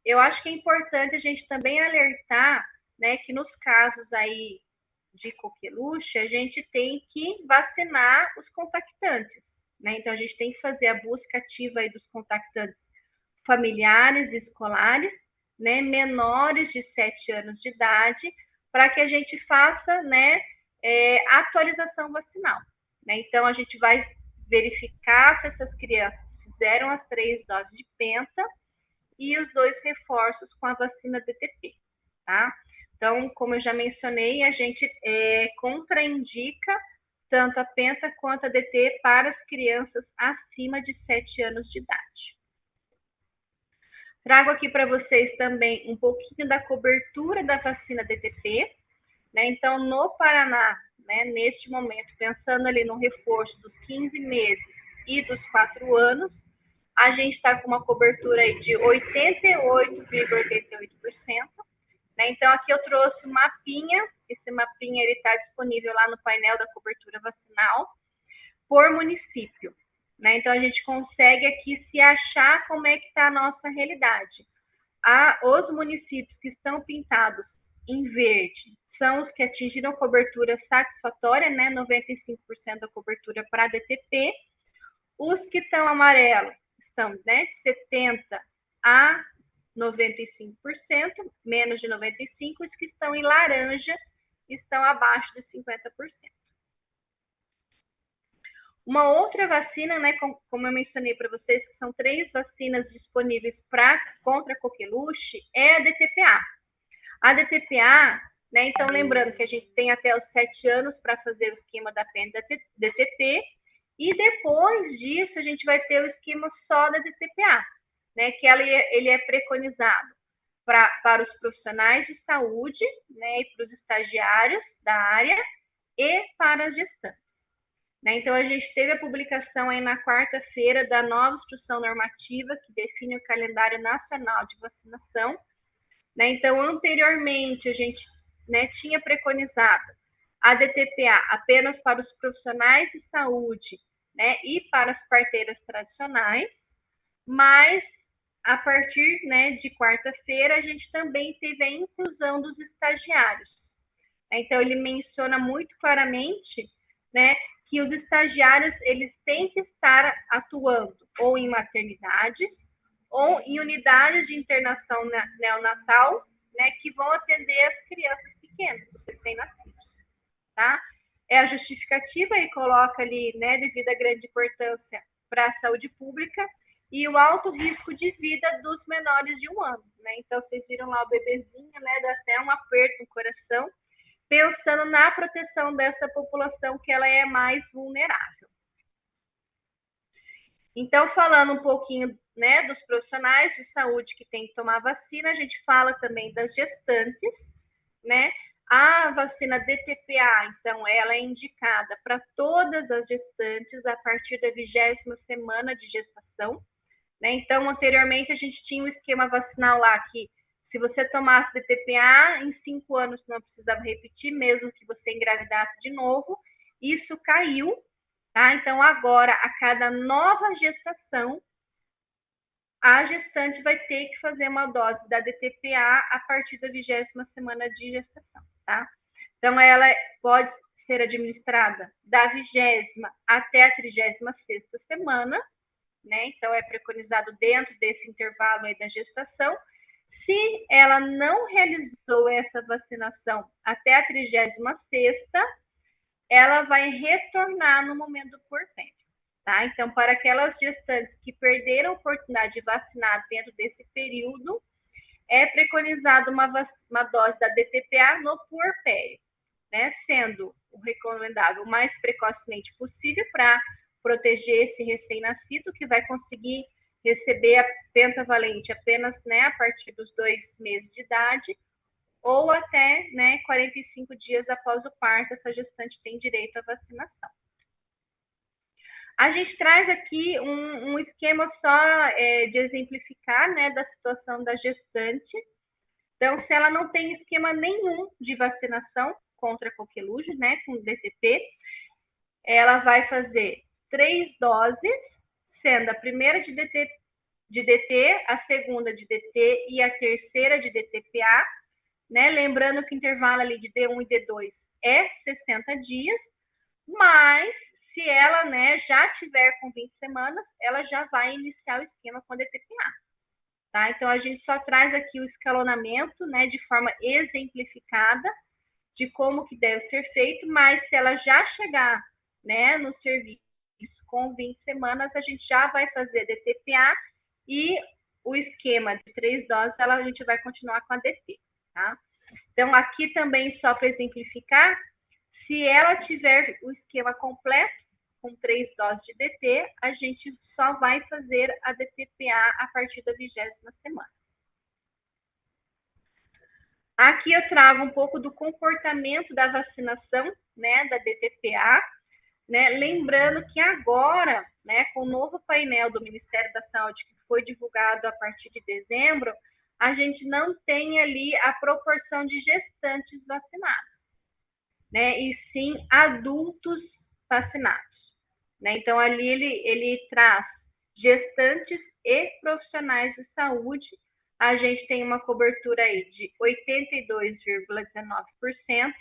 Eu acho que é importante a gente também alertar, né, que nos casos aí de coqueluche, a gente tem que vacinar os contactantes, né? Então, a gente tem que fazer a busca ativa aí dos contactantes familiares e escolares, né, menores de 7 anos de idade, para que a gente faça, né, atualização vacinal. Né? Então, a gente vai verificar se essas crianças fizeram as 3 doses de penta e os 2 reforços com a vacina DTP, tá? Então, como eu já mencionei, a gente contraindica tanto a penta quanto a DT para as crianças acima de 7 anos de idade. Trago aqui para vocês também um pouquinho da cobertura da vacina DTP. Né? Então, no Paraná, né, neste momento, pensando ali no reforço dos 15 meses e dos 4 anos, a gente está com uma cobertura aí de 88,88%. Né? Então, aqui eu trouxe um mapinha, esse mapinha está disponível lá no painel da cobertura vacinal, por município. Né? Então, a gente consegue aqui se achar como é que está a nossa realidade. Os municípios que estão pintados em verde são os que atingiram cobertura satisfatória, né? 95% da cobertura para DTP. Os que estão amarelo estão, né, de 70% a 95%, menos de 95%. Os que estão em laranja estão abaixo de 50%. Uma outra vacina, né, como eu mencionei para vocês, que são 3 vacinas disponíveis contra a coqueluche, é a DTPA. A DTPA, né, então lembrando que a gente tem até os 7 anos para fazer o esquema da penta DTP, e depois disso a gente vai ter o esquema só da DTPA, né, que ele é preconizado para os profissionais de saúde, né, e para os estagiários da área e para as gestantes. Né? Então, a gente teve a publicação aí na quarta-feira da nova instrução normativa que define o calendário nacional de vacinação. Né? Então, anteriormente, a gente, né, tinha preconizado a DTPA apenas para os profissionais de saúde, né, e para as parteiras tradicionais. mas a partir, né, de quarta-feira, a gente também teve a inclusão dos estagiários. Então, ele menciona muito claramente, né, que os estagiários eles têm que estar atuando ou em maternidades ou em unidades de internação neonatal, né, que vão atender as crianças pequenas, os recém-nascidos, tá? É a justificativa, ele coloca ali, né, devido à grande importância para a saúde pública e o alto risco de vida dos menores de 1 ano, né? Então, vocês viram lá o bebezinho, né, dá até um aperto no coração, pensando na proteção dessa população que ela é mais vulnerável. Então, falando um pouquinho, né, dos profissionais de saúde que têm que tomar vacina, a gente fala também das gestantes, né? A vacina DTPA, então, ela é indicada para todas as gestantes a partir da 20ª semana de gestação, né? Então, anteriormente, a gente tinha um esquema vacinal lá que, se você tomasse DTPA, em 5 anos não precisava repetir, mesmo que você engravidasse de novo. Isso caiu, tá? Então, agora, a cada nova gestação, a gestante vai ter que fazer uma dose da DTPA a partir da 20ª semana de gestação, tá? Então, ela pode ser administrada da 20ª até a 36ª semana, né? Então, é preconizado dentro desse intervalo aí da gestação. Se ela não realizou essa vacinação até a 36ª, ela vai retornar no momento do puerpério, tá? Então, para aquelas gestantes que perderam a oportunidade de vacinar dentro desse período, é preconizado uma dose da DTPA no puerpério, né? Sendo o recomendável o mais precocemente possível para proteger esse recém-nascido, que vai conseguir receber a pentavalente apenas, né, a partir dos 2 meses de idade, ou até, né, 45 dias após o parto, essa gestante tem direito à vacinação. A gente traz aqui um esquema só de exemplificar, né, da situação da gestante. Então, se ela não tem esquema nenhum de vacinação contra a coqueluche, né, com DTP, ela vai fazer 3 doses, sendo a primeira de DT, a segunda de DT e a terceira de DTPA, né? Lembrando que o intervalo ali de D1 e D2 é 60 dias, mas se ela, né, já tiver com 20 semanas, ela já vai iniciar o esquema com DTPA, tá? Então, a gente só traz aqui o escalonamento, né, de forma exemplificada de como que deve ser feito, mas se ela já chegar, né, no serviço com 20 semanas, a gente já vai fazer DTPA e o esquema de 3 doses, a gente vai continuar com a DT, tá? Então, aqui também, só para exemplificar, se ela tiver o esquema completo, com 3 doses de DT, a gente só vai fazer a DTPA a partir da 20ª semana. Aqui eu trago um pouco do comportamento da vacinação, né, da DTPA, né, lembrando que agora, né, com o novo painel do Ministério da Saúde, que foi divulgado a partir de dezembro, a gente não tem ali a proporção de gestantes vacinadas, né, e sim adultos vacinados, né? Então, ali ele traz gestantes e profissionais de saúde. A gente tem uma cobertura aí de 82,19%,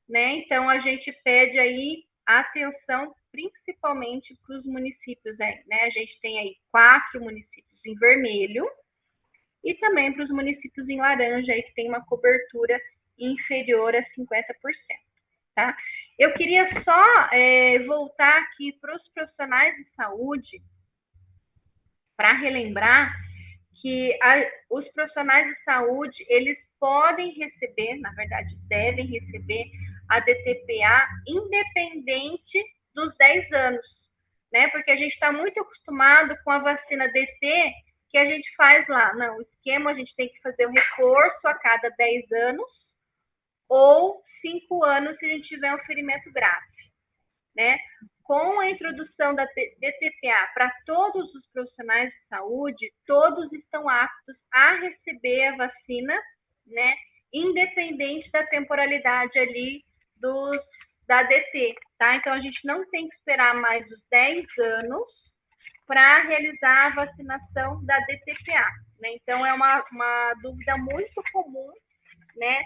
né? Então, a gente pede aí atenção principalmente para os municípios aí, né? A gente tem aí 4 municípios em vermelho e também para os municípios em laranja aí que tem uma cobertura inferior a 50%, tá? Eu queria só voltar aqui para os profissionais de saúde para relembrar que os profissionais de saúde, eles podem receber, na verdade, devem receber a DTPA independente dos 10 anos, né? Porque a gente está muito acostumado com a vacina DT, que a gente faz lá. Não, o esquema a gente tem que fazer o reforço a cada 10 anos ou 5 anos se a gente tiver um ferimento grave, né? Com a introdução da DTPA para todos os profissionais de saúde, todos estão aptos a receber a vacina, né? Independente da temporalidade ali da DT, tá? Então, a gente não tem que esperar mais os 10 anos para realizar a vacinação da DTPA, né? Então, é uma dúvida muito comum, né,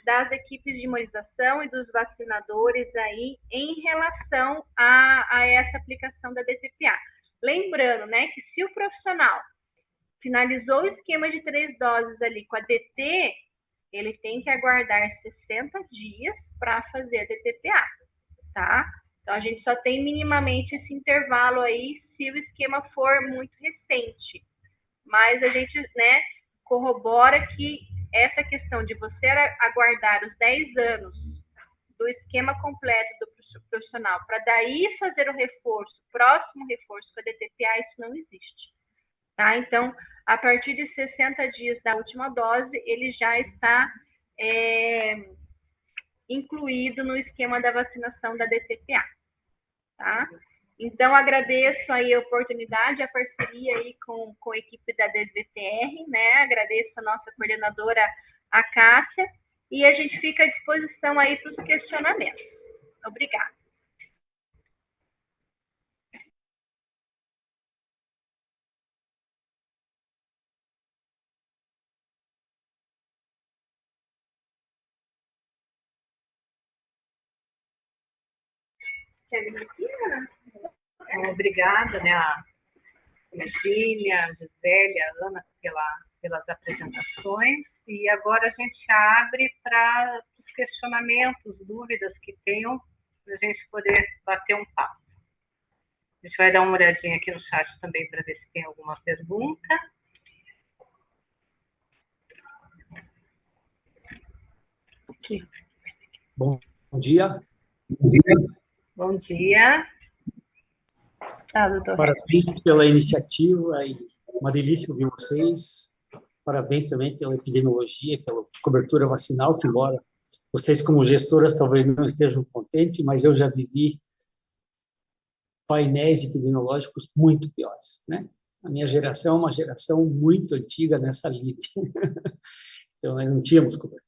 das equipes de imunização e dos vacinadores aí em relação a essa aplicação da DTPA. Lembrando, né, que se o profissional finalizou o esquema de 3 doses ali com a DT, ele tem que aguardar 60 dias para fazer a DTPA, tá? Então, a gente só tem minimamente esse intervalo aí se o esquema for muito recente. Mas a gente, né, corrobora que essa questão de você aguardar os 10 anos do esquema completo do profissional para daí fazer o reforço, próximo reforço com a DTPA, isso não existe. Tá? Então, a partir de 60 dias da última dose, ele já está incluído no esquema da vacinação da DTPA. Tá? Então, agradeço aí a oportunidade, a parceria aí com a equipe da DVTR, né? Agradeço a nossa coordenadora, a Cássia, e a gente fica à disposição aí para os questionamentos. Obrigada. Obrigada, né, a Virgínia, a Gisele, a Ana, pelas apresentações. E agora a gente abre para os questionamentos, dúvidas que tenham, para a gente poder bater um papo. A gente vai dar uma olhadinha aqui no chat também para ver se tem alguma pergunta. Aqui. Bom dia. Bom dia. Doutor. Parabéns pela iniciativa e uma delícia ouvir vocês. Parabéns também pela epidemiologia, pela cobertura vacinal, que embora vocês como gestoras talvez não estejam contentes, mas eu já vivi painéis epidemiológicos muito piores, né? A minha geração é uma geração muito antiga nessa lide. Então, nós não tínhamos cobertura.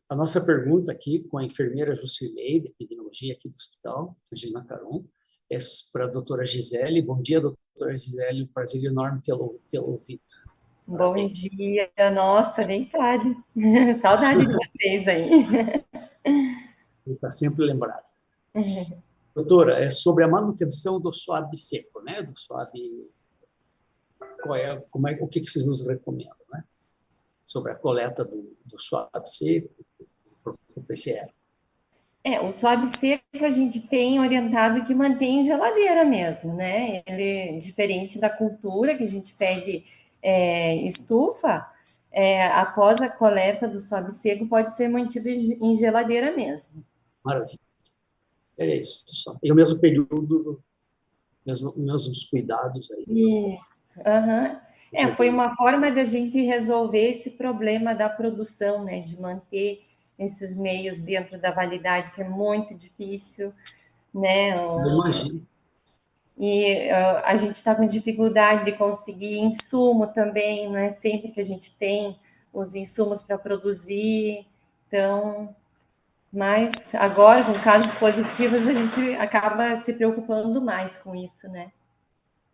A nossa pergunta aqui com a enfermeira Jusilei, de epidemiologia aqui do hospital, Regina Caron, é para a doutora Gisele. Bom dia, doutora Gisele, um prazer enorme tê-lo ouvido. Parabéns. Bom dia, nossa, nem tarde. Saudade de vocês aí. Está sempre lembrado. Doutora, é sobre a manutenção do SWAB seco, né? Do SWAB, o que vocês nos recomendam, né? Sobre a coleta do SWAB seco para o PCR. O SWAB seco a gente tem orientado que mantém em geladeira mesmo, né? Ele, diferente da cultura, que a gente pede estufa, após a coleta do SWAB seco, pode ser mantido em geladeira mesmo. Maravilha. Era isso, só. E o mesmo período, mesmos cuidados aí. Isso, foi uma forma da gente resolver esse problema da produção, né? De manter esses meios dentro da validade, que é muito difícil, né? Eu imagino. E a gente está com dificuldade de conseguir insumo também, não é sempre que a gente tem os insumos para produzir, então, mas agora, com casos positivos, a gente acaba se preocupando mais com isso, né?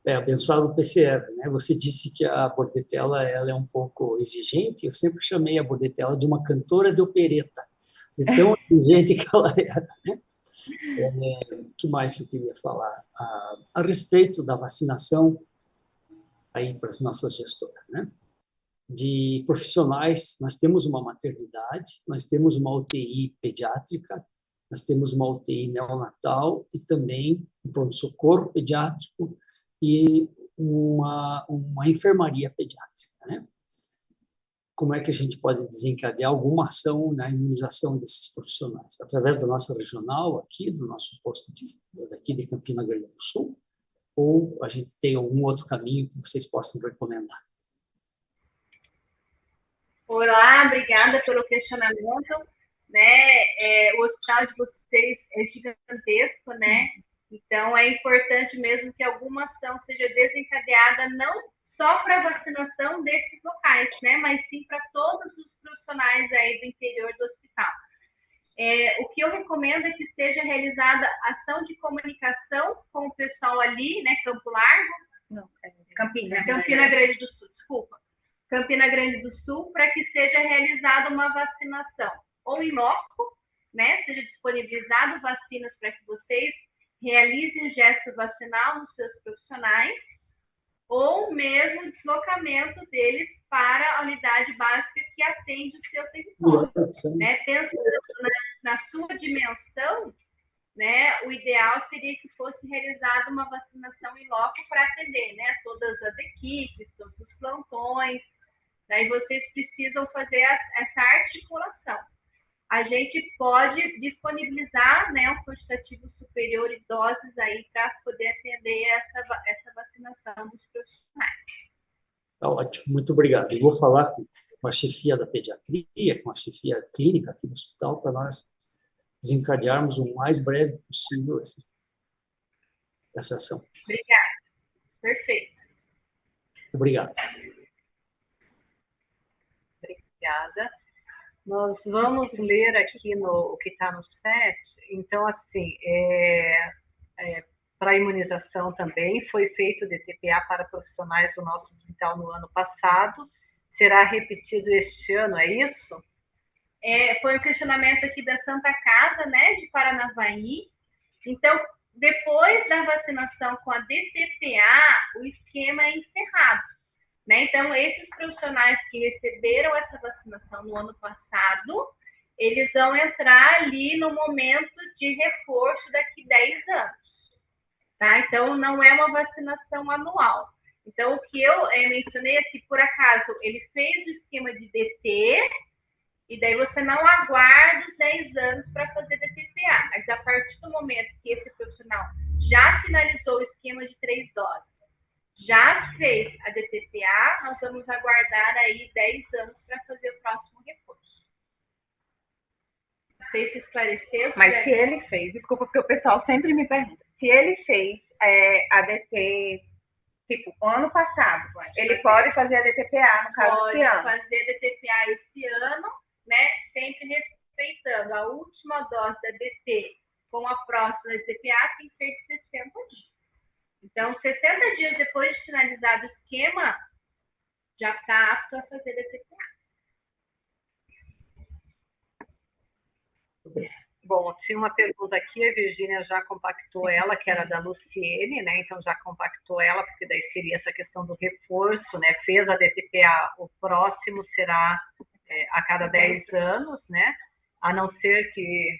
Abençoado o PCR, né? Você disse que a Bordetella ela é um pouco exigente. Eu sempre chamei a Bordetella de uma cantora de opereta, de tão exigente que ela era, né? Que mais que eu queria falar? A respeito da vacinação aí para as nossas gestoras, né? De profissionais, nós temos uma maternidade, nós temos uma UTI pediátrica, nós temos uma UTI neonatal e também um pronto-socorro pediátrico e uma enfermaria pediátrica, né? Como é que a gente pode desencadear alguma ação na imunização desses profissionais? Através da nossa regional aqui, do nosso posto daqui de Campina Grande do Sul, ou a gente tem algum outro caminho que vocês possam recomendar? Olá, obrigada pelo questionamento, né? O hospital de vocês é gigantesco, né? Então, é importante mesmo que alguma ação seja desencadeada, não só para a vacinação desses locais, né? Mas sim para todos os profissionais aí do interior do hospital. O que eu recomendo é que seja realizada ação de comunicação com o pessoal ali, né, Campo Largo, não, Campina Grande do Sul, desculpa, Campina Grande do Sul, para que seja realizada uma vacinação, ou em loco, né, seja disponibilizado vacinas para que vocês realizem o gesto vacinal nos seus profissionais, ou mesmo o deslocamento deles para a unidade básica que atende o seu território. Né? Pensando na sua dimensão, né, o ideal seria que fosse realizada uma vacinação em loco para atender, né, todas as equipes, todos os plantões. Daí vocês precisam fazer essa articulação. A gente pode disponibilizar, né, um quantitativo superior de doses aí para poder atender essa vacinação dos profissionais. Tá ótimo, muito obrigado. Eu vou falar com a chefia da pediatria, com a chefia clínica aqui do hospital, para nós desencadearmos o mais breve possível essa ação. Obrigada. Perfeito. Muito obrigado. Obrigada. Nós vamos ler aqui o que está no chat. Então, assim, para a imunização também, foi feito o DTPA para profissionais do nosso hospital no ano passado. Será repetido este ano, é isso? Foi o questionamento aqui da Santa Casa, né, de Paranavaí. Então, depois da vacinação com a DTPA, o esquema é encerrado. Né? Então, esses profissionais que receberam essa vacinação no ano passado, eles vão entrar ali no momento de reforço daqui 10 anos. Tá? Então, não é uma vacinação anual. Então, o que eu mencionei é se por acaso ele fez o esquema de DT, e daí você não aguarda os 10 anos para fazer DTPA, mas a partir do momento que esse profissional já finalizou o esquema de 3 doses, já fez a DTPA, nós vamos aguardar aí 10 anos para fazer o próximo reforço. Não sei se esclareceu. Mas se ele fez, desculpa, porque o pessoal sempre me pergunta, se ele fez a DT, tipo, ano passado, pode fazer a DTPA, no caso, esse ano? Pode fazer a DTPA esse ano, né, sempre respeitando a última dose da DT com a próxima DTPA tem que ser de 60 dias. Então, 60 dias depois de finalizado o esquema, já está apto a fazer DTPA. Bom, tinha uma pergunta aqui, a Virgínia já compactou ela, que era da Luciene, né? Então já compactou ela, porque daí seria essa questão do reforço, né? Fez a DTPA, o próximo será a cada 10 anos, né? A não ser que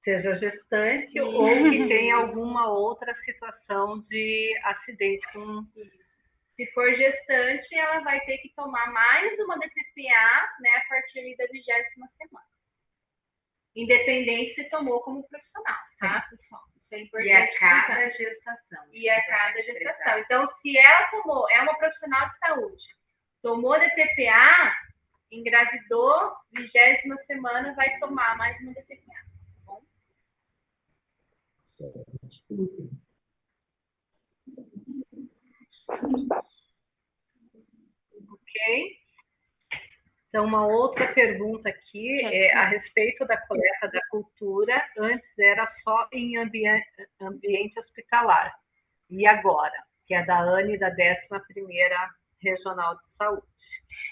seja gestante ou que tenha alguma outra situação de acidente com isso. Se for gestante, ela vai ter que tomar mais uma DTPA, né, a partir da 20ª semana. Independente se tomou como profissional, tá, pessoal? Isso é importante. E a cada gestação. E a cada gestação. Então, se ela tomou, é uma profissional de saúde, tomou DTPA, engravidou, 20ª semana, vai tomar mais uma DTPA. Ok. Então, uma outra pergunta aqui é a respeito da coleta da cultura. Antes era só em ambiente hospitalar. E agora? Que é da ANE, da 11ª Regional de Saúde.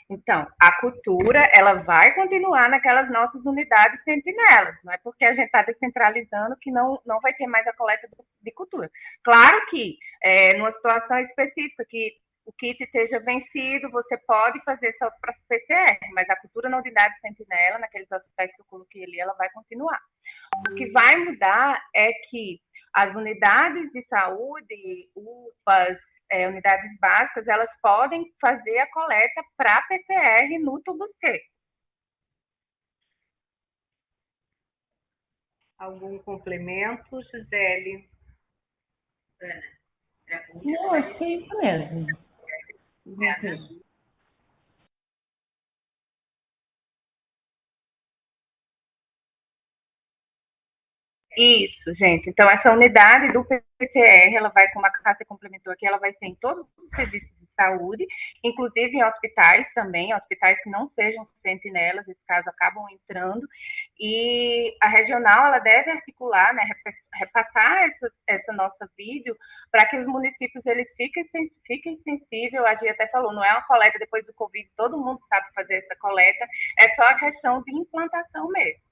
Então, a cultura, ela vai continuar naquelas nossas unidades sentinelas, não é porque a gente está descentralizando que não vai ter mais a coleta de cultura. Claro que, numa situação específica, que o kit esteja vencido, você pode fazer só para PCR, mas a cultura na unidade sentinela, naqueles hospitais que eu coloquei ali, ela vai continuar. O que vai mudar é que as unidades de saúde, UPAs, unidades básicas, elas podem fazer a coleta para PCR no tubo C. Algum complemento, Gisele? Ana? Não, acho que é isso mesmo. Isso, gente. Então, essa unidade do PCR, ela vai, como a Cássia complementou aqui, ela vai ser em todos os serviços de saúde, inclusive em hospitais também, hospitais que não sejam sentinelas, esses casos acabam entrando, e a regional, ela deve articular, né, repassar essa nossa vídeo para que os municípios, eles fiquem sensíveis, a Gia até falou, não é uma coleta depois do Covid, todo mundo sabe fazer essa coleta, é só a questão de implantação mesmo.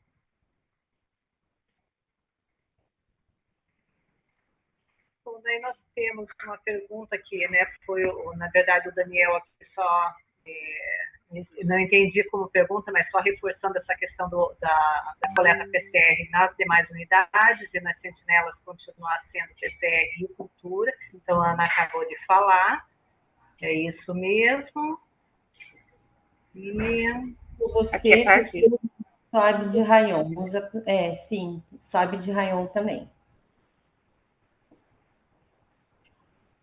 Bom, daí nós temos uma pergunta aqui, né? Foi, na verdade, o Daniel aqui só não entendi como pergunta, mas só reforçando essa questão da coleta PCR nas demais unidades e nas sentinelas continuar sendo PCR e cultura. Então, a Ana acabou de falar. É isso mesmo. E Você sobe de rayon, usa, sim, sobe de rayon também.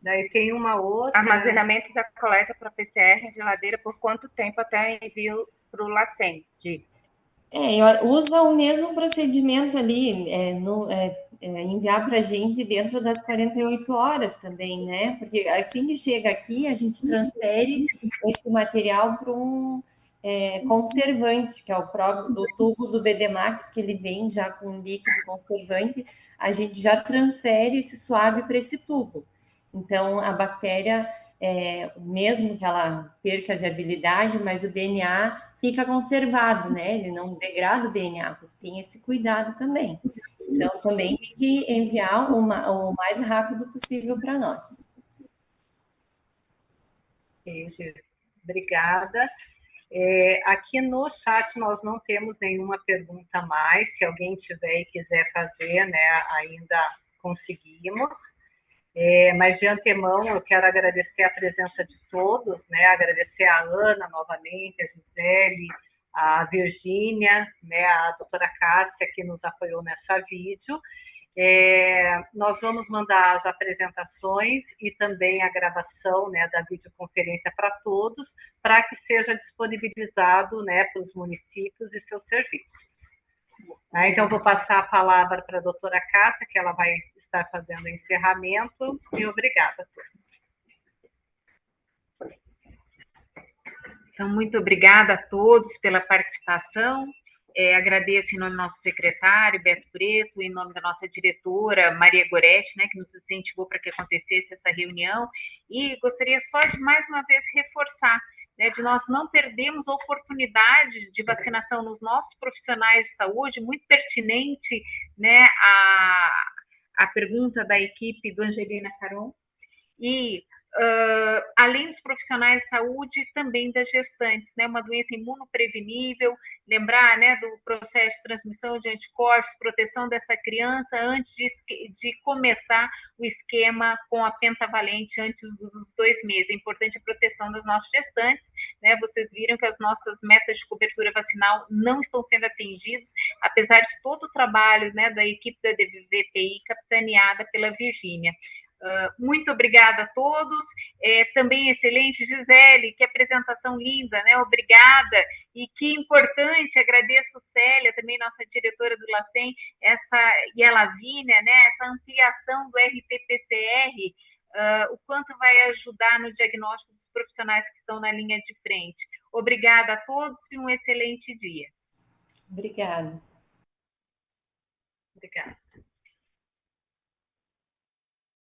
Daí tem uma outra. Armazenamento da coleta para PCR em geladeira por quanto tempo até envio para o LACEN? Usa o mesmo procedimento ali, enviar para a gente dentro das 48 horas também, né? Porque assim que chega aqui, a gente transfere esse material para um conservante, que é o próprio do tubo do BD Max, que ele vem já com líquido conservante, a gente já transfere esse suave para esse tubo. Então, a bactéria, mesmo que ela perca a viabilidade, mas o DNA fica conservado, né? Ele não degrada o DNA, porque tem esse cuidado também. Então, também tem que enviar o mais rápido possível para nós. Obrigada. Aqui no chat nós não temos nenhuma pergunta mais. Se alguém tiver e quiser fazer, né, ainda conseguimos. Mas de antemão eu quero agradecer a presença de todos, né? Agradecer a Ana novamente, a Gisele, a Virgínia, né? A doutora Cássia que nos apoiou nessa vídeo. Nós vamos mandar as apresentações e também a gravação, né, da videoconferência para todos, para que seja disponibilizado, né, para os municípios e seus serviços. Então, vou passar a palavra para a doutora Cássia, que ela vai estar fazendo o encerramento, e obrigada a todos. Então, muito obrigada a todos pela participação. Agradeço em nome do nosso secretário, Beto Preto, em nome da nossa diretora, Maria Goretti, né, que nos incentivou para que acontecesse essa reunião, e gostaria só de, mais uma vez, reforçar, né, de nós não perdermos oportunidade de vacinação nos nossos profissionais de saúde, muito pertinente, né, a pergunta da equipe do Angelina Caron, e além dos profissionais de saúde, também das gestantes, né? Uma doença imunoprevenível, lembrar, né, do processo de transmissão de anticorpos, proteção dessa criança antes de começar o esquema com a pentavalente antes dos 2 meses. É importante a proteção das nossas gestantes, né? Vocês viram que as nossas metas de cobertura vacinal não estão sendo atendidas, apesar de todo o trabalho, né, da equipe da DVPI, capitaneada pela Virgínia. Muito obrigada a todos, também excelente, Gisele, que apresentação linda, né? Obrigada, e que importante, agradeço Célia, também nossa diretora do LACEN, e a Lavínia, né? Essa ampliação do RT-PCR, o quanto vai ajudar no diagnóstico dos profissionais que estão na linha de frente. Obrigada a todos e um excelente dia. Obrigada. Obrigada.